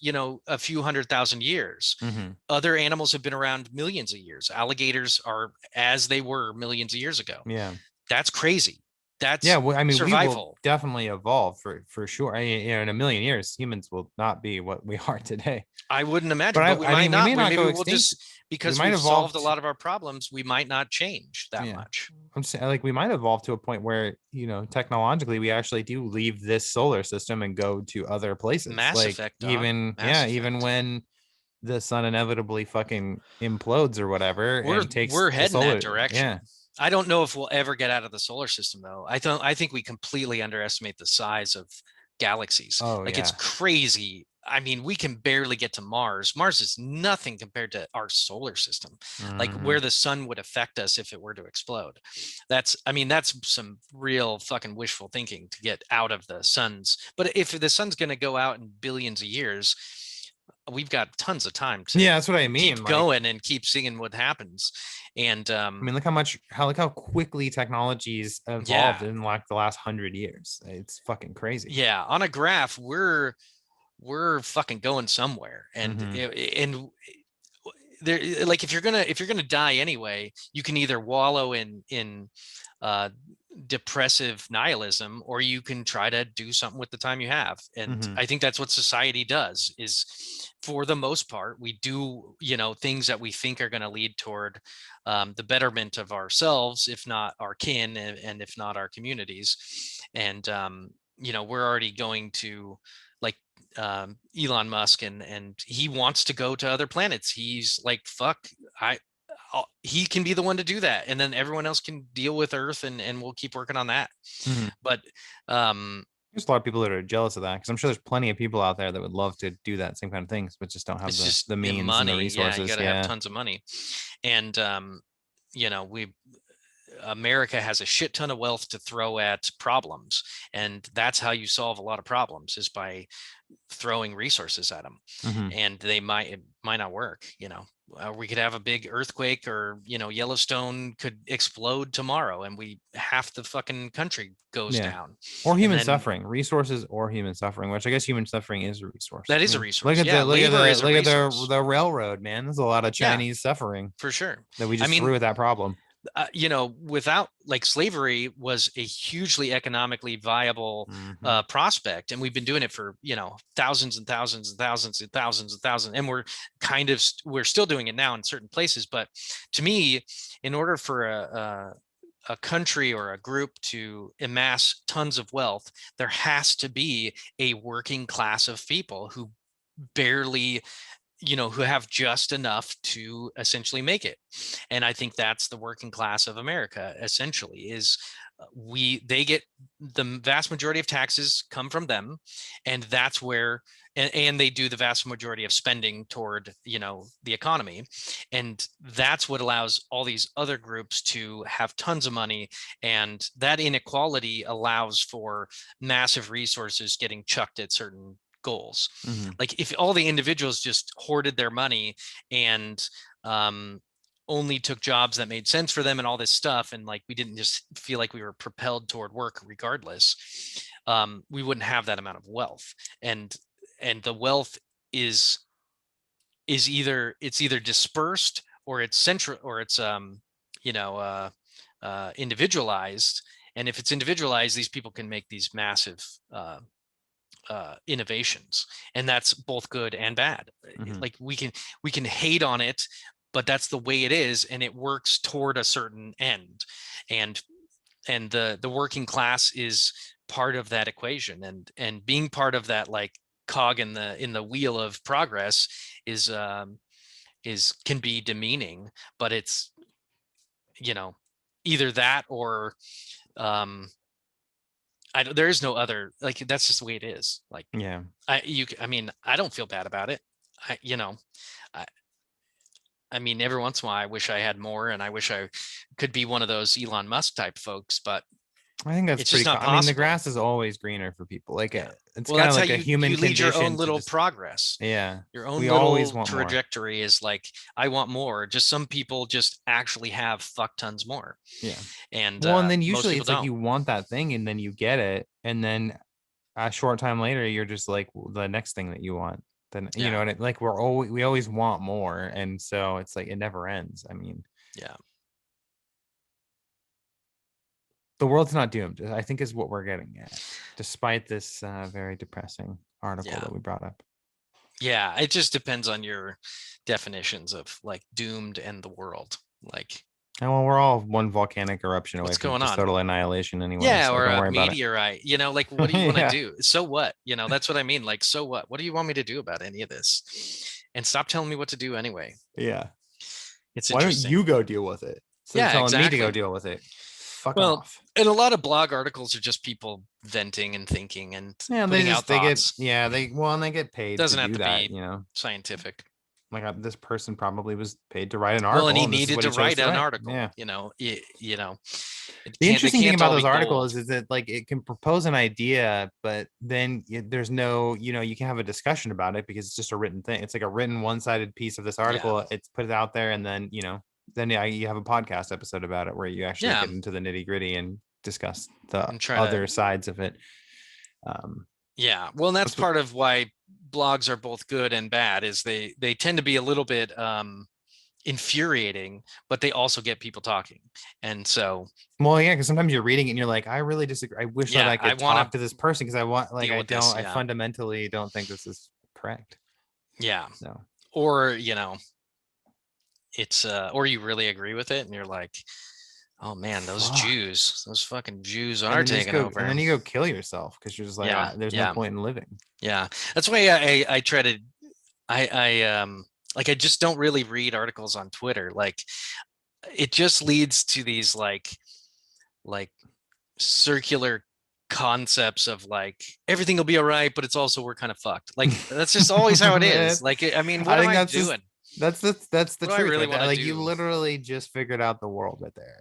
a few 100,000 years. hmm, Other animals have been around millions of years. Alligators are as they were millions of years ago. yeah. That's crazy. Yeah, That's well, I mean, we will survival. definitely evolve for sure. In a million years, humans will not be what we are today. I wouldn't But imagine, but we I might mean, we not. may We not maybe go we'll extinct. just We because might we've evolve solved a lot of our problems, we might not change that yeah. much. I'm saying like we might evolve to a point where, technologically we actually do leave this solar system and go to other places. Mass Like Effect, dog. even, Mass yeah, even Effect. when the sun inevitably fucking implodes or whatever We're and takes we're the heading that solar, yeah. direction. I don't know if we'll ever get out of the solar system though. I think we completely underestimate the size of galaxies. Oh Like it's yeah. crazy. I mean, we can barely get to Mars. Mars is nothing compared to our solar system. Like where Hmm. the sun would affect us if it were to explode. That's some real fucking wishful thinking to get out of the sun's. But if the sun's going to go out in billions of years, we've got tons of time to Yeah, that's what I keep mean. Like, going and keep seeing what happens. And I mean, look how quickly technology's evolved yeah, in like the last 100 years. It's fucking crazy. yeah, on a graph, we're fucking going somewhere. Hmm. And there, like if you're gonna die anyway, you can either wallow in uh depressive nihilism, or you can try to do something with the time you have. And Hmm. I think that's what society does, is for the most part we do things that we think are going to lead toward the betterment of ourselves, if not our kin, and if not our communities. And we're already going to, like, Elon Musk, and he wants to go to other planets. He's like, fuck, I he can be the one to do that, and then everyone else can deal with Earth, and we'll keep working on that. Hmm. But um There's a lot of people that are jealous of that because I'm sure there's plenty of people out there that would love to do that same kind of things, but just don't have it's just the means and the money. Yeah, you got resources. to have Yeah. tons of money. And we America has a shit ton of wealth to throw at problems, and that's how you solve a lot of problems, is by throwing resources at them. Mm-hmm. And it might not work. We could have a big earthquake, or Yellowstone could explode tomorrow, and half the fucking country goes Yeah. down. Or And human then suffering, resources or human suffering, which I guess human suffering is a resource. that I is a mean, look resource. at Yeah, the look at labor the is a look at resource. the railroad, man. There's a lot of Yeah, Chinese suffering for sure. that we I just mean, threw at that problem. without, like, slavery was a hugely economically viable Mm-hmm. prospect, and we've been doing it for thousands and thousands and thousands and thousands and thousands, and we're still doing it now in certain places. But to me, in order for a country or a group to amass tons of wealth, there has to be a working class of people who barely, who have just enough to essentially make it. And I think that's the working class of America, essentially, is they get the vast majority of taxes come from them, and that's where, and they do the vast majority of spending toward the economy, and that's what allows all these other groups to have tons of money, and that inequality allows for massive resources getting chucked at certain goals. Mm-hmm. Like, if all the individuals just hoarded their money and um, only took jobs that made sense for them and all this stuff, and like we didn't just feel like we were propelled toward work regardless, we wouldn't have that amount of wealth. And the wealth is either dispersed, or it's central, or it's you know individualized. And if it's individualized, these people can make these massive innovations, and that's both good and bad. Mm-hmm. Like, we can hate on it, but that's the way it is, and it works toward a certain end. And and the working class is part of that equation, and being part of that, like, cog in the wheel of progress is can be demeaning. But it's either that, or um there is no other, like, that's just the way it is. Like, Yeah. I mean, I don't feel bad about it. I you know I I mean, every once in a while I wish I had more, and I wish I could be one of those Elon Musk type folks, but I think that's it's just pretty not I mean, the possible. grass is always greener for people. Like Yeah. it's Well, kind of that's how like a you human lead your own condition to little just progress. yeah. Your own We always little want more. trajectory is like, I want more. Just some people just actually have fuck tons more, Yeah. and Well, and then most usually people it's like don't. you want that thing and then you get it, and then a short time later you're just like the next thing that you want. Then you Yeah. know, and like we always want more, and so it's like it never ends. I mean, Yeah. the world's not doomed, I think, is what we're getting at, despite this very depressing article Yeah. that we brought up. Yeah. It just depends on your definitions of, like, doomed and the world. Like, And well, we're all one volcanic eruption away what's from going just on? total annihilation anyway, Yeah, so or don't a worry about meteorite, like, what do you want to it. Yeah. do? So what? That's what I mean. Like, so what? What do you want me to do about any of this? And stop telling me what to do anyway. Yeah. It's Why don't interesting. you go deal with it instead of Yeah, telling me to go exactly. deal with it? Fuck Well, off. and a lot of blog articles are just people venting and thinking and Yeah, putting out they get thoughts. yeah, and they get paid to Doesn't have do to that, be you know. scientific. Like this person probably was paid to write an Well, and article, he and this is needed what to he chose write to an write. article. Yeah. It The can't. They interesting thing can't about all those be gold. articles is that like it can propose an idea, but then there's no, you can have a discussion about it because it's just a written thing. It's like a written one-sided piece of this Yeah. article. It's put it out there, and then then yeah, you have a podcast episode about it where you actually Yeah. get into the nitty-gritty and discuss the And try to. other sides of it. Um, Yeah. Well, and that's that's what, part of why blogs are both good and bad, is they tend to be a little bit infuriating, but they also get people talking. And so, well, yeah, because sometimes you're reading it and you're like, I really disagree. I wish that yeah, I I could want talk to to this person because I want, like, deal with this. I Yeah. fundamentally don't think this is correct. Yeah. So, Or, it's or you really agree with it, and you're like, oh man, fuck. those fucking Jews And are then you just taking go, over. and then you go kill yourself because you're just like, Yeah. there's no Yeah. point in living. Yeah. That's why I try to, I just don't really read articles on Twitter. Like, it just leads to these like circular concepts of, like, everything will be all right, but it's also, we're kind of fucked. Like, that's just always how it is. Like, I mean, what I am think I that's just doing? that's the What do I truth really right want there. to Like you do? literally just figured out the world right there.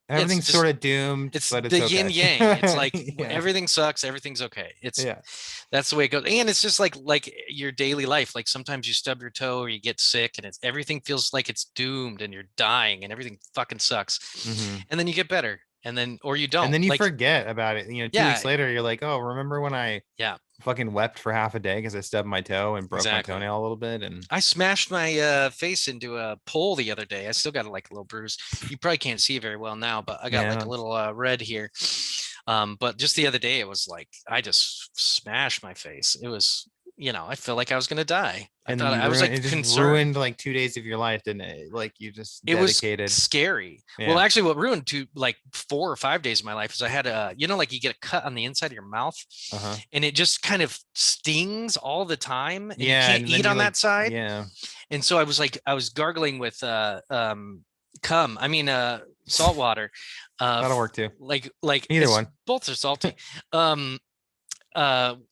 It's everything's sort just of doomed, it's but the it's yin okay. yang. It's like Yeah. everything sucks, everything's okay. It's Yeah. That's the way it goes. And it's just like your daily life. Like sometimes you stub your toe or you get sick and it's everything feels like it's doomed and you're dying and everything fucking sucks. Hmm. And then you get better. And then or you And don't. then you Like, forget about it. 2 weeks yeah, later, you're like, oh, remember when I yeah, fucking wept for half a day because I stubbed my toe and broke my exactly. toenail a little bit? And I smashed my face into a pole the other day. I still got like a little bruise. You probably can't see very well now, but I got like yeah, a little red here. But just the other day, it was like I just smashed my face. It was, I felt like I was gonna die. I and then thought you I was ruined it, like just concerned. ruined like 2 days of your life, didn't it? Like you just It was dedicated. scary. Well, Yeah. actually, what ruined like 4 or 5 days of my life is I had like you get a cut on the inside of your mouth, Uh-huh. and it just kind of stings all the time, and you Yeah, can't and then eat you on like, that side. yeah, And so I was gargling with cum. I mean salt water. that'll work too. Like Either it's one. both are salty. Um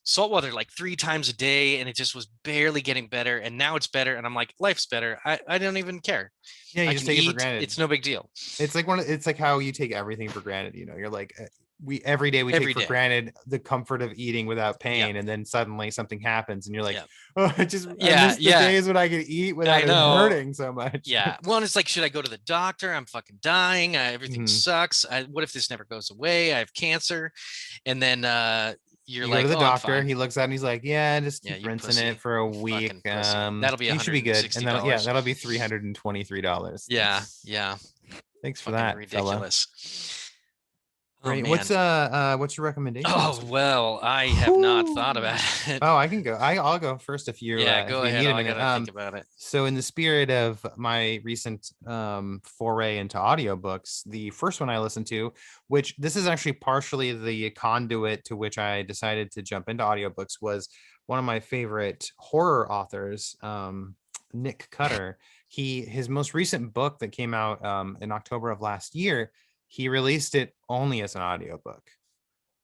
salt water like 3 times a day, and it just was barely getting better. And now it's better, and I'm like, life's better. I don't even care. Yeah, I you just can take it for eat. granted. It's no big deal. It's like how you take everything for granted. You're like, we every day we take Every for day. granted the comfort of eating without Yeah. pain, and then suddenly something happens, and you're like, Yeah. oh, I Yeah. miss the Yeah. days when I could eat without I it know. hurting so much. Yeah. Well, and it's like, should I go to the doctor? I'm fucking dying. Everything Mhm. sucks. What if this never goes away? I have cancer. And then you're You go to like, the oh, I'm doctor, fine. he looks at it and he's like, yeah, just Yeah, keep you rinsing it pussy. for a You week. fucking pussy. That'll be You should be good. And then yeah, $160. that'll be $323. Yeah. Yeah. Thanks for Fucking that, fella. ridiculous. Oh Great. man. What's your recommendation Oh this week? well, I have not thought Whew. about it. Oh, I can go. I'll go first Yeah, if go you ahead. need a I minute. gotta think about it. So in the spirit of my recent foray into audiobooks, the first one I listened to, which this is actually partially the conduit to which I decided to jump into audiobooks, was one of my favorite horror authors, Nick Cutter. His most recent book that came out in October of last year, he released it only as an audiobook.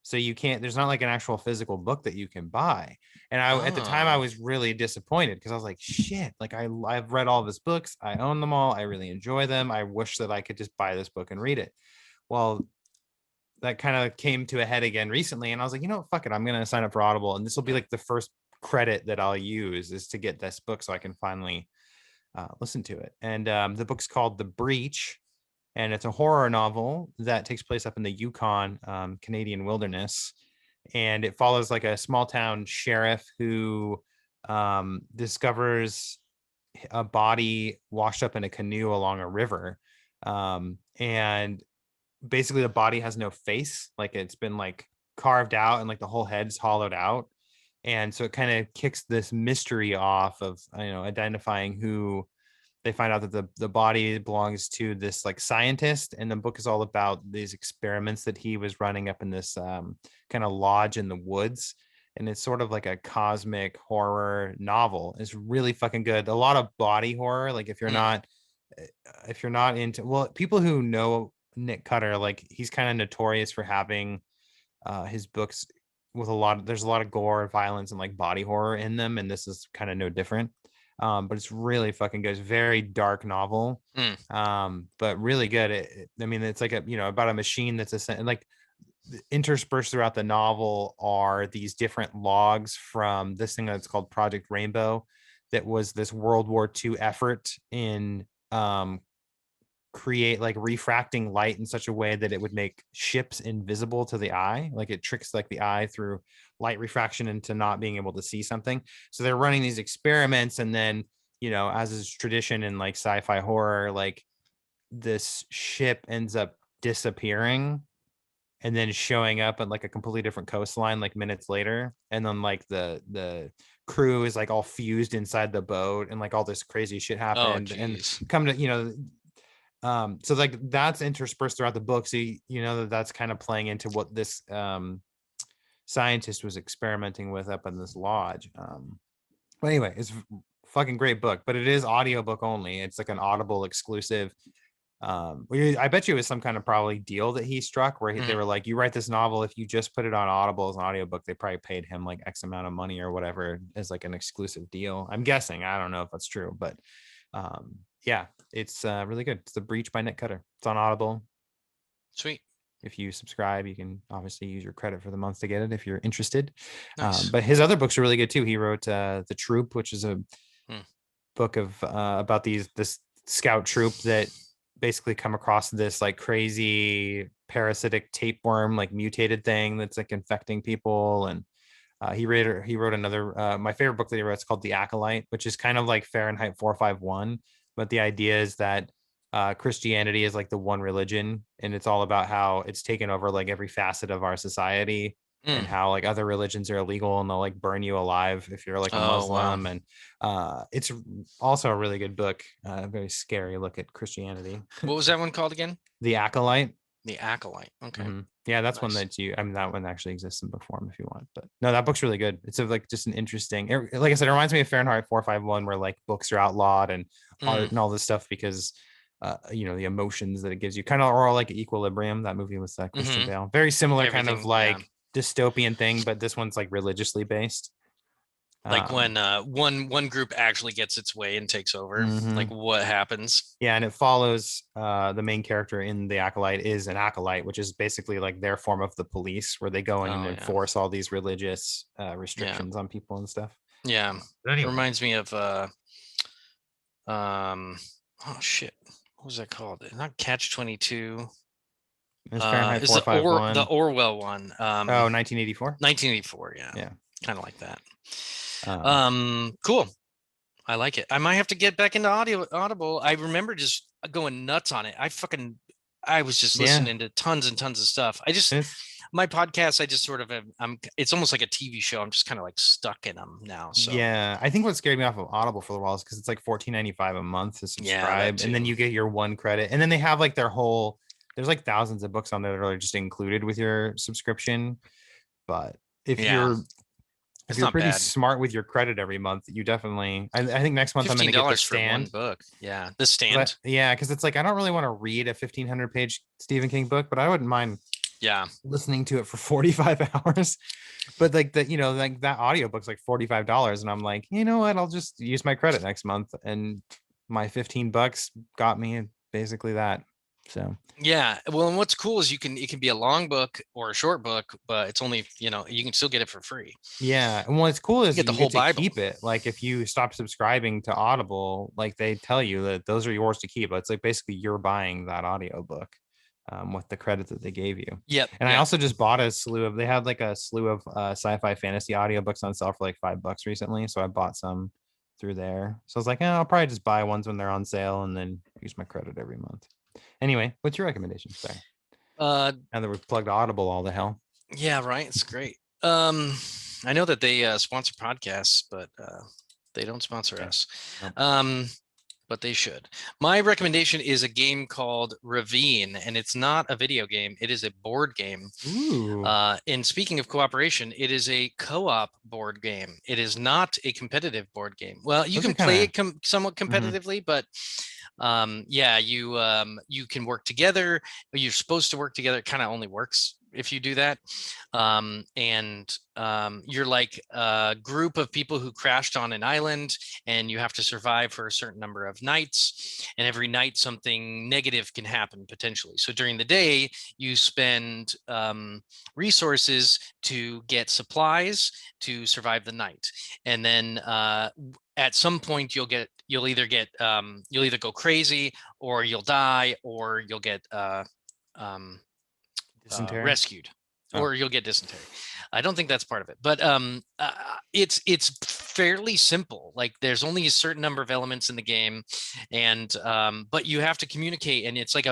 So you can't, there's not like an actual physical book that you can buy. And at the time I Oh, was really disappointed because I was like, shit, like I've read all of his books, I own them all, I really enjoy them, I wish that I could just buy this book and read it. Well, that kind of came to a head again recently, and I was like, fuck it, I'm gonna sign up for Audible, and this will be like the first credit that I'll use is to get this book so I can finally listen to it. And the book's called The Breach, and it's a horror novel that takes place up in the Yukon, Canadian wilderness, and it follows like a small town sheriff who discovers a body washed up in a canoe along a river, and basically the body has no face, like it's been like carved out and like the whole head's hollowed out, and so it kind of kicks this mystery off of identifying who. They find out that the body belongs to this like scientist, and the book is all about these experiments that he was running up in this kind of lodge in the woods. And it's sort of like a cosmic horror novel. It's really fucking good. A lot of body horror. Like hmm. if you're not into, well, people who know Nick Cutter, like he's kind of notorious for having his books with there's a lot of gore, violence, and like body horror in them, and this is kind of no different. But it's really fucking good. It's a very dark novel, Hmm. but really good. I mean, it's like about a machine that's like interspersed throughout the novel are these different logs from this thing that's called Project Rainbow, that was this World War II effort in create like refracting light in such a way that it would make ships invisible to the eye. Like it tricks like the eye through light refraction into not being able to see something. So they're running these experiments, and then as is tradition in like sci-fi horror, like this ship ends up disappearing and then showing up at like a completely different coastline like minutes later, and then like the crew is like all fused inside the boat, and like all this crazy shit Oh, happened, and geez. come to so like that's interspersed throughout the book, so that's kind of playing into what this scientist was experimenting with up in this lodge. But anyway, it's fucking great book, but it is audiobook only. It's like an Audible exclusive. I bet you it was some kind of probably deal that he struck where they Hmm. were like, you write this novel, if you just put it on Audible as an audiobook, they probably paid him like X amount of money or whatever as like an exclusive deal. I'm guessing. I don't know if that's true, but yeah, it's really good. It's The Breach by Nick Cutter. It's on Audible. Sweet. If you subscribe, you can obviously use your credit for the month to get it if you're interested. Nice. But his other books are really good too. He wrote The Troop, which is a Hmm. book of about this scout troop that basically come across this like crazy parasitic tapeworm like mutated thing that's like infecting people. And he wrote another my favorite book that he wrote. It's called The Acolyte, which is kind of like Fahrenheit 451, but the idea is that Christianity is like the one religion, and it's all about how it's taken over like every facet of our society, and Hmm. how like other religions are illegal and they'll like burn you alive if you're like a Oh, wow. Muslim. And it's also a really good book, a very scary look at Christianity. What was that one called again? The Acolyte. The Acolyte. Okay. Yeah, that's one Nice. that I mean, that one actually exists in book form if you want. But no, that book's really good. It's like just an interesting, like I said, it reminds me of Fahrenheit 451, where like books are outlawed and art Mm. and all this stuff because, the emotions that it gives you, kind of, or like Equilibrium, that movie with Christian Hmm. Bale. Very similar kind of Everything. Yeah. like dystopian thing, but this one's like religiously based. Like Um, when one group actually gets its way and takes over, like mhm. what happens? Yeah, and it follows the main character in The Acolyte is an acolyte, which is basically like their form of the police, where they go in and Oh yeah. enforce all these religious Yeah. restrictions on people and stuff. Yeah. But It anyway, reminds me of um oh shit. What was that called? Not Catch 22. it's Fahrenheit Is the 451. Orwell one. Oh, 1984. 1984, yeah. Yeah. Kind of like that. Um, Cool. I like it. I might have to get back into Audible. I remember just going nuts on it. I was just yeah. listening to tons and tons of stuff. I just It's my podcast, I just sort of it's almost like a TV show. I'm just kind of like stuck in them now. So yeah. I think what scared me off of Audible for a while is because it's like 14.95 a month to yeah, that subscribe, and then too. you get your one credit, and then they have like their whole. There's like thousands of books on there that are just included with your subscription. But if Yeah, you're if it's you're not pretty bad. smart with your credit every month, you definitely. I think next month I'm going Fifteen to get The dollars for one Stand. book. Yeah, The But Stand. yeah, because it's like I don't really want to read a 1,500 page Stephen King book, but I wouldn't mind Yeah, listening to it for 45 hours. But like like that audiobook's like $45. And I'm like, you know what? I'll just use my credit next month. And my $15 got me basically that. So yeah. Well, and what's cool is it can be a long book or a short book, but it's only you can still get it for free. yeah. And what's cool You is get the you whole get to Bible. keep it. Like if you stop subscribing to Audible, like they tell you that those are yours to keep. It's like basically you're buying that audiobook with the credit that they gave you. Yep, And I yep. also just bought they had like a slew of sci-fi fantasy audiobooks on sale for like $5 recently. So I bought some through there. So I was like, I'll probably just buy ones when they're on sale and then use my credit every month. Anyway, what's your recommendation? Sorry. Uh, Now that we've plugged Audible all the hell. yeah, right. It's great. I know that they sponsor podcasts, but they don't sponsor Yeah. us. Nope. Um, but they should. My recommendation is a game called Ravine, and it's not a video game. It is a board game. Ooh. And speaking of cooperation, it is a co-op board game. It is not a competitive board game. Well, you Those are can kind play of it somewhat competitively, but yeah, you can work together. You're supposed to work together. It kind of only works if you do that. And you're like a group of people who crashed on an island, and you have to survive for a certain number of nights. And every night, something negative can happen potentially. So during the day, you spend resources to get supplies to survive the night, and then at some point you'll either go crazy, or you'll die, or you'll get um, dysentery. rescued, Oh, or you'll get dysentery. I don't think that's part of it, but it's fairly simple. Like there's only a certain number of elements in the game, and but you have to communicate, and it's like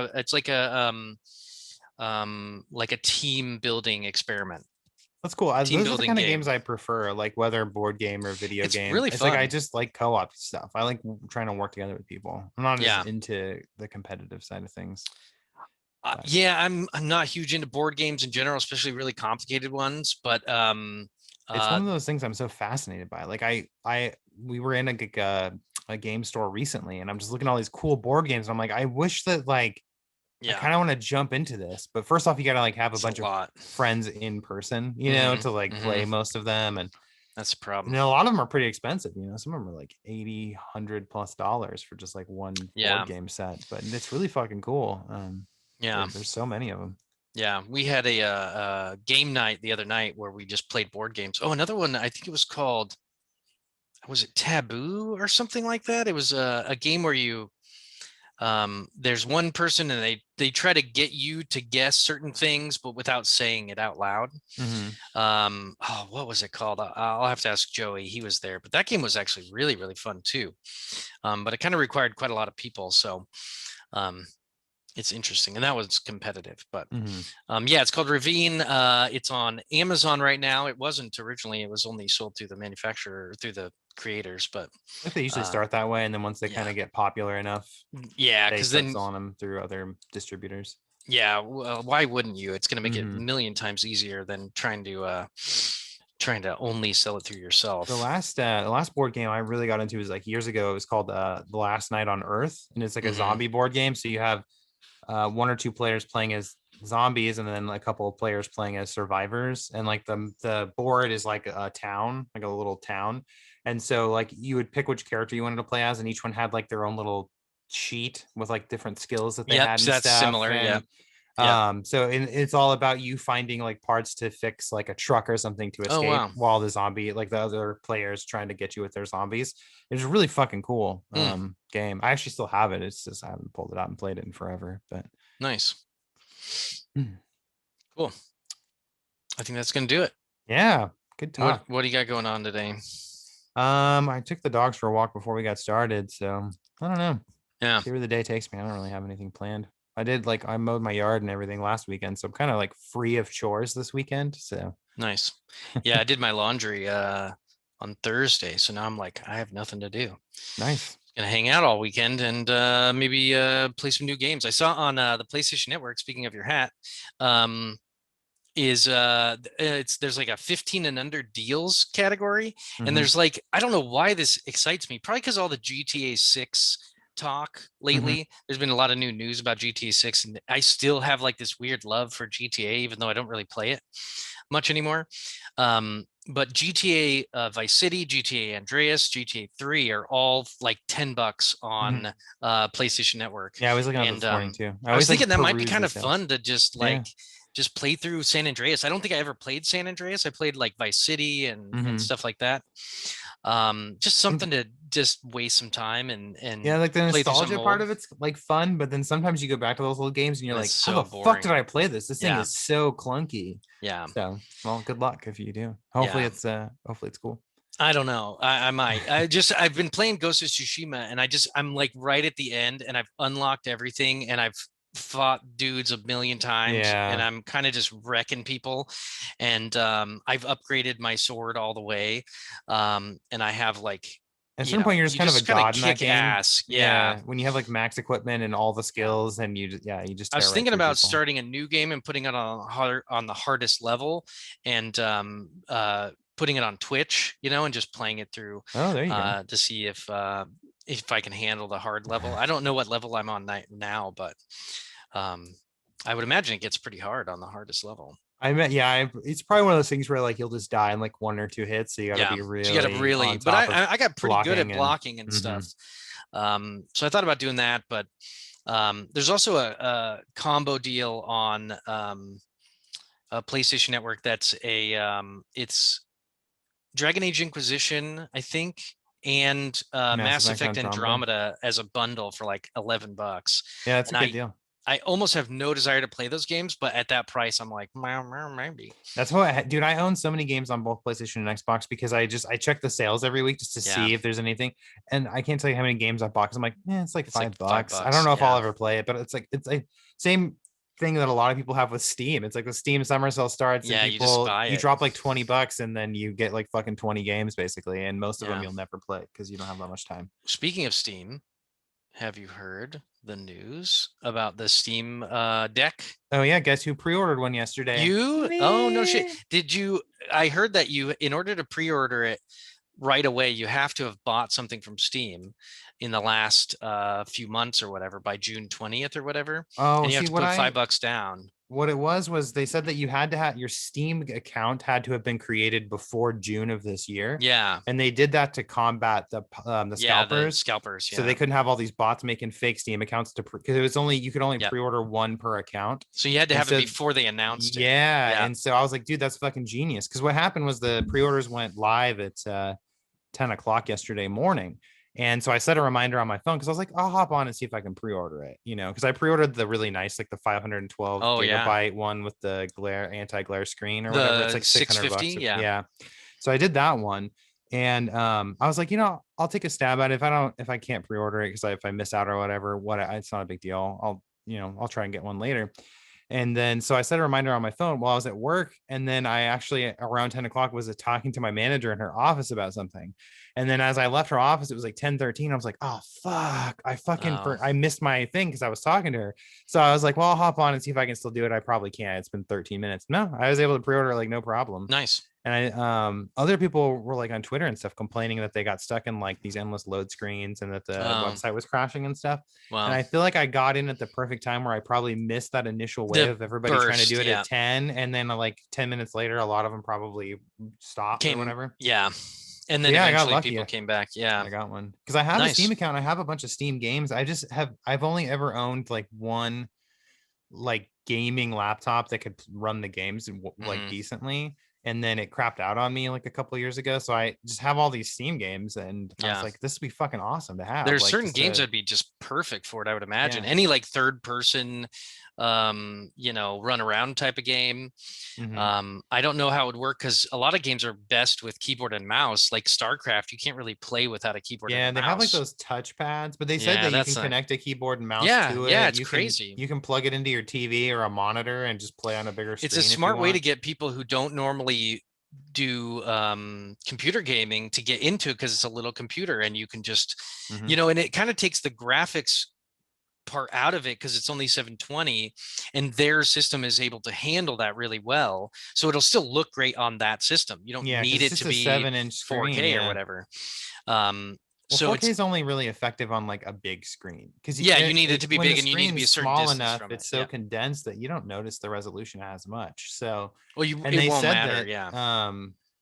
a team building experiment, that's cool. team Those are the building kind of game. games I prefer, like whether board game or video It's game. really It's like I fun. just like co-op stuff. I like trying to work together with people. I'm not as Yeah. into the competitive side of things, but Yeah, I'm not huge into board games in general, especially really complicated ones. But it's uh, one of those things I'm so fascinated by. Like we were in a game store recently, and I'm just looking at all these cool board games. And I'm like, I wish that like I yeah, kind of want to jump into this, but first off, you got to like have a it's a bunch of lot. friends in person, Hmm. to like Hmm. play most of them. That's the And problem. then a lot of them are pretty expensive. Some of them are like 80, $100+ for just like one board Yeah. game set, but it's really fucking cool. Yeah. There's so many of them. Yeah. We had a game night the other night where we just played board games. Oh, another one. I think it was called, was it Taboo or something like that? It was a game where you there's one person and they try to get you to guess certain things but without saying it out loud. Mm-hmm. Oh, what was it called? I'll have to ask Joey. He was there, but that game was actually really, really fun too. But it kind of required quite a lot of people, so um, it's interesting, and that was competitive. But Mm-hmm. yeah, it's called Ravine. It's on Amazon right now. It wasn't originally; it was only sold through the manufacturer, through the creators. But Like they usually uh, start that way, and then once they kind yeah, of get popular enough, yeah, they because start then selling them through other distributors. yeah, well, why wouldn't you? It's going to make it a Mm-hmm. million times easier than trying to only sell it through yourself. The last board game I really got into was like years ago. It was called The Last Night on Earth, and it's like a Hmm. zombie board game. So you have one or two players playing as zombies, and then a couple of players playing as survivors. And like the board is like a town, like a little town. And so like you would pick which character you wanted to play as, and each one had like their own little sheet with like different skills that they Yep, had so and that's stuff. similar. Yep, And yep. it's all about you finding like parts to fix like a truck or something to Oh escape wow. while the zombie, like the other players trying to get you with their zombies. It's a really fucking cool Hmm, game. I actually still have it. It's just I haven't pulled it out and played it in forever. But nice, cool. I think that's gonna do it. yeah, good talk. What do you got going on today? I took the dogs for a walk before we got started, so I don't know. Yeah, See where the day takes me. I don't really have anything planned. I did like I mowed my yard and everything last weekend, so I'm kind of like free of chores this weekend. So nice. Yeah, I did my laundry on Thursday, so now I'm like, I have nothing to do. nice. Gonna hang out all weekend and maybe play some new games. I saw on the PlayStation Network, speaking of your hat, um, is it's there's like a 15 and under deals category, and Mm-hmm. there's like, I don't know why this excites me, probably because all the GTA 6 talk Mm-hmm. lately. There's been a lot of new news about GTA 6, and I still have like this weird love for GTA even though I don't really play it much anymore. But GTA Vice City, GTA Andreas, GTA 3 are all like $10 Mm-hmm. on PlayStation Network. Yeah, I was looking at And this morning too. I I was always like thinking that might be peruse kind the of sales. fun to Yeah. just play through San Andreas. I don't think I ever played San Andreas. I played like Vice City and Mm-hmm. stuff like that. Just And something to just waste some time yeah, and like the play through something nostalgia part old. of it's like fun, but then sometimes you go back to those little games and you're And it's like, how the so fuck did boring. I play this? This thing Yeah. is so clunky. Yeah. So, well, good luck if you do. Yeah. Hopefully it's cool. I don't know. I might. I've been playing Ghost of Tsushima and I'm like right at the end and I've unlocked everything and I've fought dudes a million times and Yeah. I'm kind of just wrecking people. And I've upgraded my sword all the way. And I have like, At a certain point, you're just you kind of a just kind of god in that kick game. ass. Yeah. Yeah. When you have like max equipment and all the Yeah. skills and you just I was tear right thinking through about people. starting a new game and putting it on the hardest level and putting it on Twitch, and just playing it through Oh, there you go. to see if I can handle the hard level. I don't know what level I'm on now, but um, I would imagine it gets pretty hard on the hardest level. It's probably one of those things where like you'll just die in like one or two hits. So you got to Yeah, be so you got to really really, on but top of I got pretty good at blocking and blocking and hmm stuff. So I thought about doing that, but there's also a combo deal on a PlayStation Network that's it's Dragon Age Inquisition, I think, and Mass Mass Effect Effect Andromeda. Andromeda as a bundle for like $11. Yeah, that's a And good deal. I almost have no desire to play those games, but at that price, I'm like, maybe. That's what dude. I own so many games on both PlayStation and Xbox because I check the sales every week just to Yeah, see if there's anything. And I can't tell you how many games I've bought because I'm like, it's like it's like five five bucks. I don't bucks. know if I'll Yeah, ever play it, but it's like same thing that a lot of people have with Steam. It's like the Steam summer sale starts and yeah, you just people buy you it. drop like 20 bucks and then you get like fucking 20 games basically, and most of them Yeah. you'll never play because you don't have that much time. Speaking of Steam, have you heard the news about the Steam deck? Oh yeah, guess who pre-ordered one yesterday? You? Oh no shit. Me. Did you? I heard that in order to pre-order it right away, you have to have bought something from Steam in the last few months or whatever by June 20th or whatever, Oh, and you have see to what put I $5 down. what it was they said that you had to have your Steam account had to have been created before June of this year, Yeah. and they did that to combat the Yeah, the scalpers, scalpers. so they Yeah. couldn't have all these bots making fake Steam accounts to because it was only you could only Yep. pre-order one per account, So you had to and have it so before they announced it. yeah, Yeah. and so I was like, dude, that's fucking genius. Because what happened was the pre-orders went live at 10 o'clock yesterday morning. And so I set a reminder on my phone because I was like, I'll hop on and see if I can pre-order it, because I pre-ordered the really nice, like the 512 Oh yeah. gigabyte one with the anti-glare screen or whatever. It's The like 600 650. bucks. Yeah. Yeah. So I did that one. And I was like, I'll take a stab at it. If I can't pre-order it, because if I miss out or whatever, it's not a big deal. I'll try and get one later. And then so I set a reminder on my phone while I was at work. And then I actually around 10 o'clock was talking to my manager in her office about something. And then as I left her office, it was like 10:13. I was like, oh fuck. Oh, I missed my thing because I was talking to her. So I was like, well, I'll hop on and see if I can still do it. I probably can't. It's been 13 minutes. No, I was able to pre-order like no problem. nice. And other people were like on Twitter and stuff complaining that they got stuck in like these endless load screens and that the Um, website was crashing and stuff. And well, I feel like I got in at the perfect time where I probably missed that initial wave the of everybody trying to burst. do it at Yeah. 10. And then like 10 minutes later, a lot of them probably stopped or Came. whatever. Yeah. And So then yeah, I got eventually lucky. people came back. Yeah. I got one because I have a Steam Nice. account. I have a bunch of Steam games. I've only ever owned like one like gaming laptop that could run the games like Hmm. decently, and then it crapped out on me like a couple of years ago, so I just have all these Steam games, and I was Yeah. like, this would be fucking awesome to have, There's like, certain just games to that'd be just perfect for it, I would imagine. yeah. Any like third person, run around type of game. Hmm. I don't know how it would work because a lot of games are best with keyboard and mouse. Like StarCraft, you can't really play without a keyboard and Yeah, a they have like mouse. those touch pads, but they said Yeah, that you that's can a connect a keyboard and mouse yeah, to yeah, it. it's crazy. You can plug it into your TV or a monitor and just play on a bigger It's a screen if you smart way to want. get people who don't normally do computer gaming to get into it because it's a little computer and you can just, Hmm. and it kind of takes the graphics part out of it because it's only 720 and their system is able to handle that really well. So it'll still look great on that system. You don't Yeah, because need it's it just to a be 7-inch screen. 4K or Yeah. whatever. Um, Well, so 4K it's is only really effective on like a big screen because yeah, you need it to be when the big and you need to be a screen's certain small distance enough, from it. it's so Yeah. condensed that you don't notice the resolution as much. So, Well, you and it they won't said matter. that Yeah.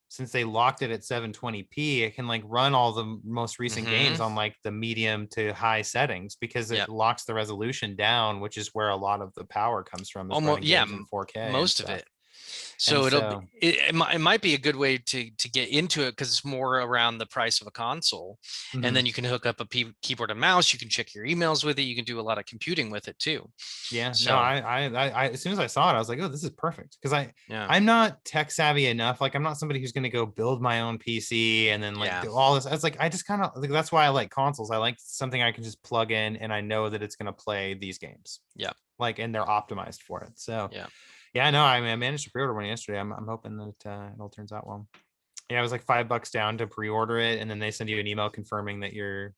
since they locked it at 720p, it can like run all the most recent Hmm. games on like the medium to high settings because Yeah. it locks the resolution down, which is where a lot of the power comes from, is Almost. running Yeah. games in 4K and Most of stuff. it. And So so, it might be a good way to get into it because it's more around the price of a console, and then mhm. you can hook up a keyboard and mouse. You can check your emails with it. You can do a lot of computing with it too. Yeah, no, So as soon as I saw it, I was like, oh, this is perfect. Because yeah, I'm not tech savvy enough. Like, I'm not somebody who's going to go build my own PC and then like yeah, do all this. I was like, I just kind of like, that's why I like consoles. I like something I can just plug in and I know that it's going to play these games. yeah, Like, and they're optimized for it. So, yeah. yeah, no, I managed to pre-order one yesterday. I'm hoping that it all turns out well. Yeah, it was like $5 down to pre-order it, and then they send you an email confirming that you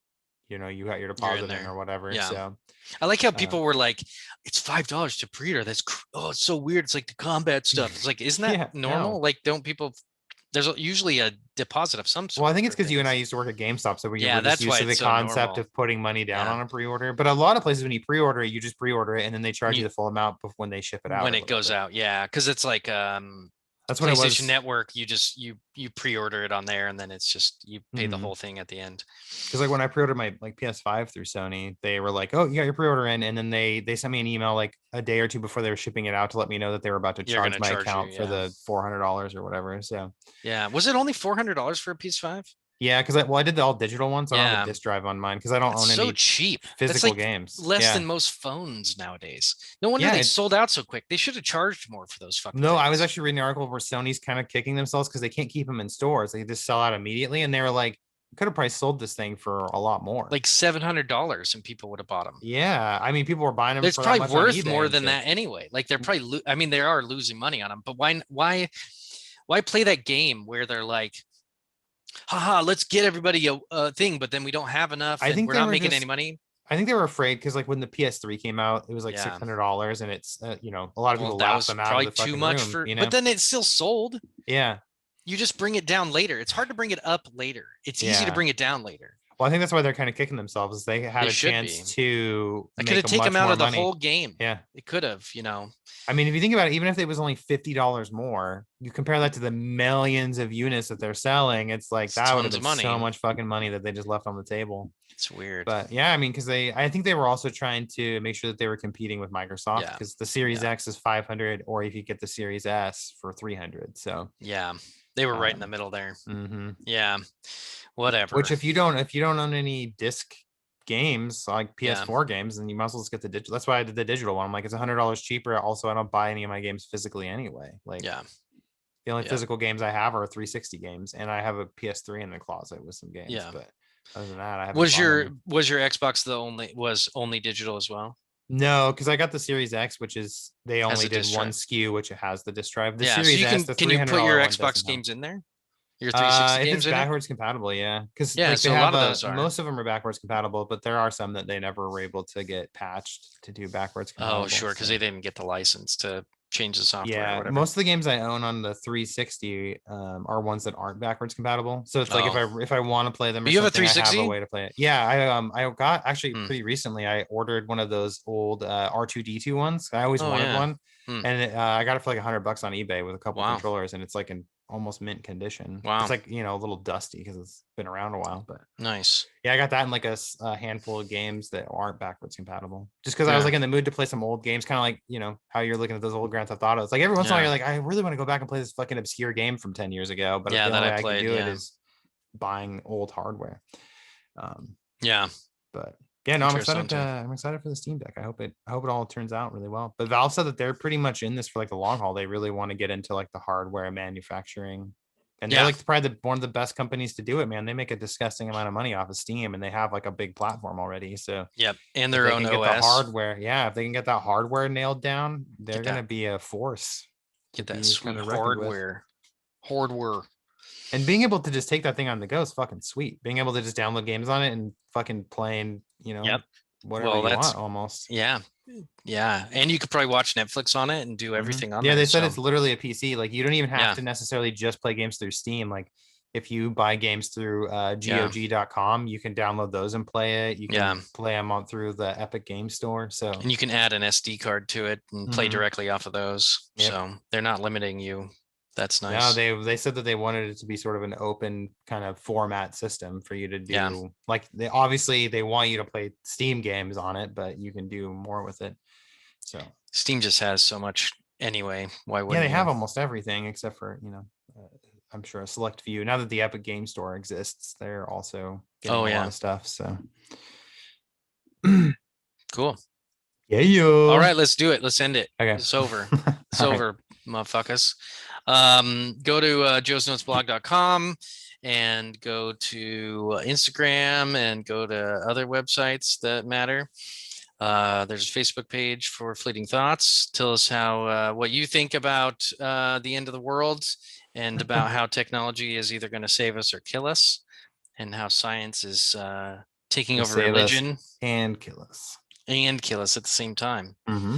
got your You're in deposit in there. or whatever. Yeah, So, I like how uh, people were like, "It's $5 to pre-order." Oh, it's so weird. It's like the combat stuff. It's like, isn't that yeah, normal? no. Like, don't people? There's usually a deposit of some Well, I sort think it's for because you and I things. used to work at GameStop, so Yeah, we're just that's used why to the it's so concept normal. of putting money down Yeah, on a pre-order. But a lot of places, when you pre-order it, you just pre-order it, and then they charge you you the full amount when they ship it out when or it goes whatever. out. Yeah, because it's like That's what it PlayStation was. Network, you just you pre-order it on there and then it's just you pay the Mhm. whole thing at the end. Because like when I pre-ordered my like PS5 through Sony, they were like, "Oh, you got your pre-order in," and then they sent me an email like a day or two before they were shipping it out to let me know that they were about to You're charge gonna my charge you, account for yeah. the $400 or whatever. So Yeah. Was it only $400 for a PS5? yeah, because I did the all digital one, so I don't have a Yeah. disc drive on mine because I don't That's own so any cheap. That's physical like games. less Yeah, than most phones nowadays. No wonder yeah, they it's sold out so quick. They should have charged more for those fucking no, I was things. actually reading an article where Sony's kind of kicking themselves because they can't keep them in stores. They just sell out immediately. And they were like, could have probably sold this thing for a lot more. Like $700 and people would have bought them. Yeah. I mean, people were buying them It's for that probably much on worth eBay more and than shit. that anyway. Like they're probably I mean they are losing money on them, but why play that game where they're like, haha, let's get everybody a thing, but then we don't have enough I and think we're they not were making any just, money. I think they were afraid because like when the PS3 came out, it was like Yeah. $600 and it's, a lot of Well, people that laughed was them out of probably the too fucking much room, for, but then it still sold. Yeah. You just bring it down later. It's hard to bring it up later. It's easy to Yeah. bring it down later. Well, I think that's why they're kind of kicking themselves. They had They a should chance be. to I could make have a taken them much out more of the money. whole game. Yeah. It could have, you know. I mean, if you think about it, even if it was only $50 more, you compare that to the millions of units that they're selling, it's like It's that would have tons been of so money. much fucking money that they just left on the table. It's weird. But yeah, I mean, because I think they were also trying to make sure that they were competing with Microsoft Yeah. because the Series Yeah. X is 500, or if you get the Series S for 300. So, Yeah. They were right in the um, middle there. mhm. Yeah. Whatever. Which if you don't own any disc games like Yeah. PS4 games, then you might as well just get the digital. That's why I did the digital one. I'm like, it's $100 cheaper. Also, I don't buy any of my games physically anyway. Like Yeah. the only Yeah. physical games I have are 360 games, and I have a PS3 in the closet with some games. Yeah. But other than that, I haven't bought any. Was your Xbox the only digital as well? No, because I got the Series X, which is they Has only a did disc one drive. SKU, which it has the disc drive. The Yeah. So Series you S, the can three you hundred put your dollar one Xbox doesn't have. games in there? Your 360 If it's games in it? backwards compatible, yeah, because Yeah. like they So a lot have of those are. most of them are backwards compatible, but there are some that they never were able to get patched to do backwards Oh, compatible. sure, because So they didn't get the license to change the software or yeah, whatever. most of the games I own on the 360 are ones that aren't backwards compatible. So it's like if Oh, I want to play them or you have a something, I have a 360? way to play it. Yeah, I got actually Hmm. pretty recently. I ordered one of those old R2D2 ones. I always Oh wanted yeah. one, Hmm. and I got it for like $100 on eBay with a couple Wow. controllers, and it's like in almost mint condition. It's Wow. like a little dusty because it's been around a while, but Nice. yeah, I got that in like a handful of games that aren't backwards compatible. Just because I was Yeah. like in the mood to play some old games, kind of like how you're looking at those old Grand Theft Autos. Like every once in a while, Yeah. you're like, I really want to go back and play this fucking obscure game from 10 years ago, but Yeah, the that only I way I can played. do it Yeah. is buying old hardware. Um, Yeah. but yeah, no, I'm Interesting excited to too. I'm excited for the Steam Deck. I hope it all turns out really well. But Valve said that they're pretty much in this for like the long haul. They really want to get into like the hardware manufacturing. And they're Yeah. like probably one of the best companies to do it, man. They make a disgusting amount of money off of Steam, and they have like a big platform already. So Yep. And if their they own can get the OS. hardware, yeah, if they can get that hardware nailed down, they're Get gonna that. be a force to Get that be sweet kind of reckoned with. hardware. Hardware. And being able to just take that thing on the go is fucking sweet. Being able to just download games on it and fucking playing, Yep. whatever Well, you want that's almost. yeah. Yeah. And you could probably watch Netflix on it and do Mhm. everything on Yeah, there. they said So it's literally a PC. Like you don't even have yeah. to necessarily just play games through Steam. Like if you buy games through Yeah. GOG.com, you can download those and play it. You Yeah. can play them on through the Epic Game Store. So, And you can add an SD card to it and play mhm. directly off of those. Yep. So they're not limiting you. That's No, nice. they said that they wanted it to be sort of an open kind of format system for you to Yeah. do. Like they want you to play Steam games on it, but you can do more with it. So Steam just has so much anyway. Why yeah, they wouldn't have you? almost everything except for I'm sure a select few. Now that the Epic Game Store exists, they're also getting Oh a lot yeah. of stuff. So Cool. yeah, All yo. right, let's do it. Let's end it. Okay. It's over. It's All right. over, motherfuckers. Go to joesnotesblog.com and go to Instagram and go to other websites that matter. There's a Facebook page for Fleeting Thoughts. Tell us how what you think about the end of the world and about how technology is either going to save us or kill us, and how science is taking To over save us religion and kill us. and kill us at the same time. Mm-hmm.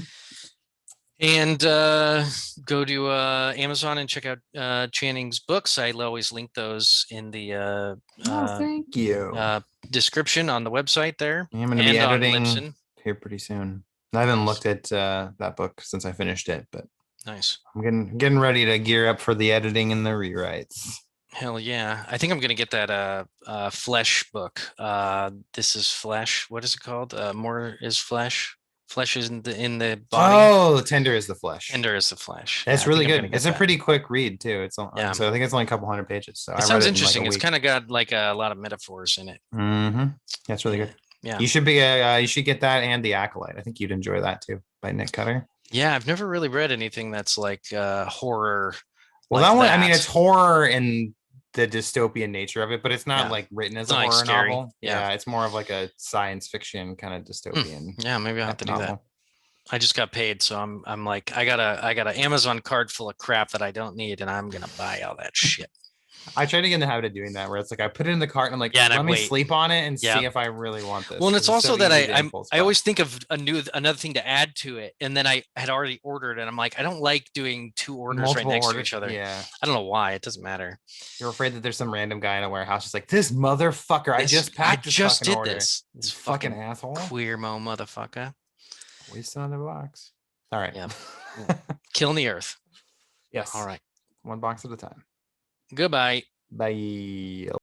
And go to Amazon and check out Channing's books. I always link those in the Thank you. description on the website there I'm going to be and on editing Libsyn. here pretty soon. I haven't Nice. looked at that book since I finished it, but Nice. I'm getting ready to gear up for the editing and the rewrites. Hell yeah. I think I'm gonna get that Flesh book. This is Flesh. What is it called? More is Flesh. Flesh is in the body. Oh, Tender is the Flesh. Ender is the Flesh. Yeah, That's I think really I'm gonna good. get It's a that. pretty quick read too. Yeah. So I think it's only a couple hundred pages. So It I read sounds it in like a interesting. It's week. kind of got like a lot of metaphors in it. Mm-hmm. That's really Yeah. good. Yeah. You should get that and The Acolyte. I think you'd enjoy that too by Nick Cutter. Yeah, I've never really read anything that's like horror Well, like that one, I mean, that. it's horror and the dystopian nature of it, but it's not Yeah. like written as It's a not like horror scary. novel. Yeah. Yeah, it's more of like a science fiction kind of Hmm. dystopian Yeah, maybe I'll have to do that. novel. I just got paid, so I'm like I got an Amazon card full of crap that I don't need, and I'm gonna buy all that shit. I try to get in the habit of doing that, where it's like I put it in the cart and I'm like, Yeah, and I let me wait. sleep on it and Yeah. see if I really want Well, this, and because it's it's so also that easy to impulse I buy. always think of another thing to add to it, and then I had already ordered, and I'm like, I don't like doing two orders right Multiple next to orders. each other. Yeah. I don't know why. It doesn't matter. You're afraid that there's some random guy in a warehouse just like, this motherfucker, I This just I packed this just fucking did order. this. This You fucking fucking asshole. queer mo motherfucker. Waste on the box. All right. Yeah. Killing the earth. All Yes. right. One box at a time. Goodbye. Bye.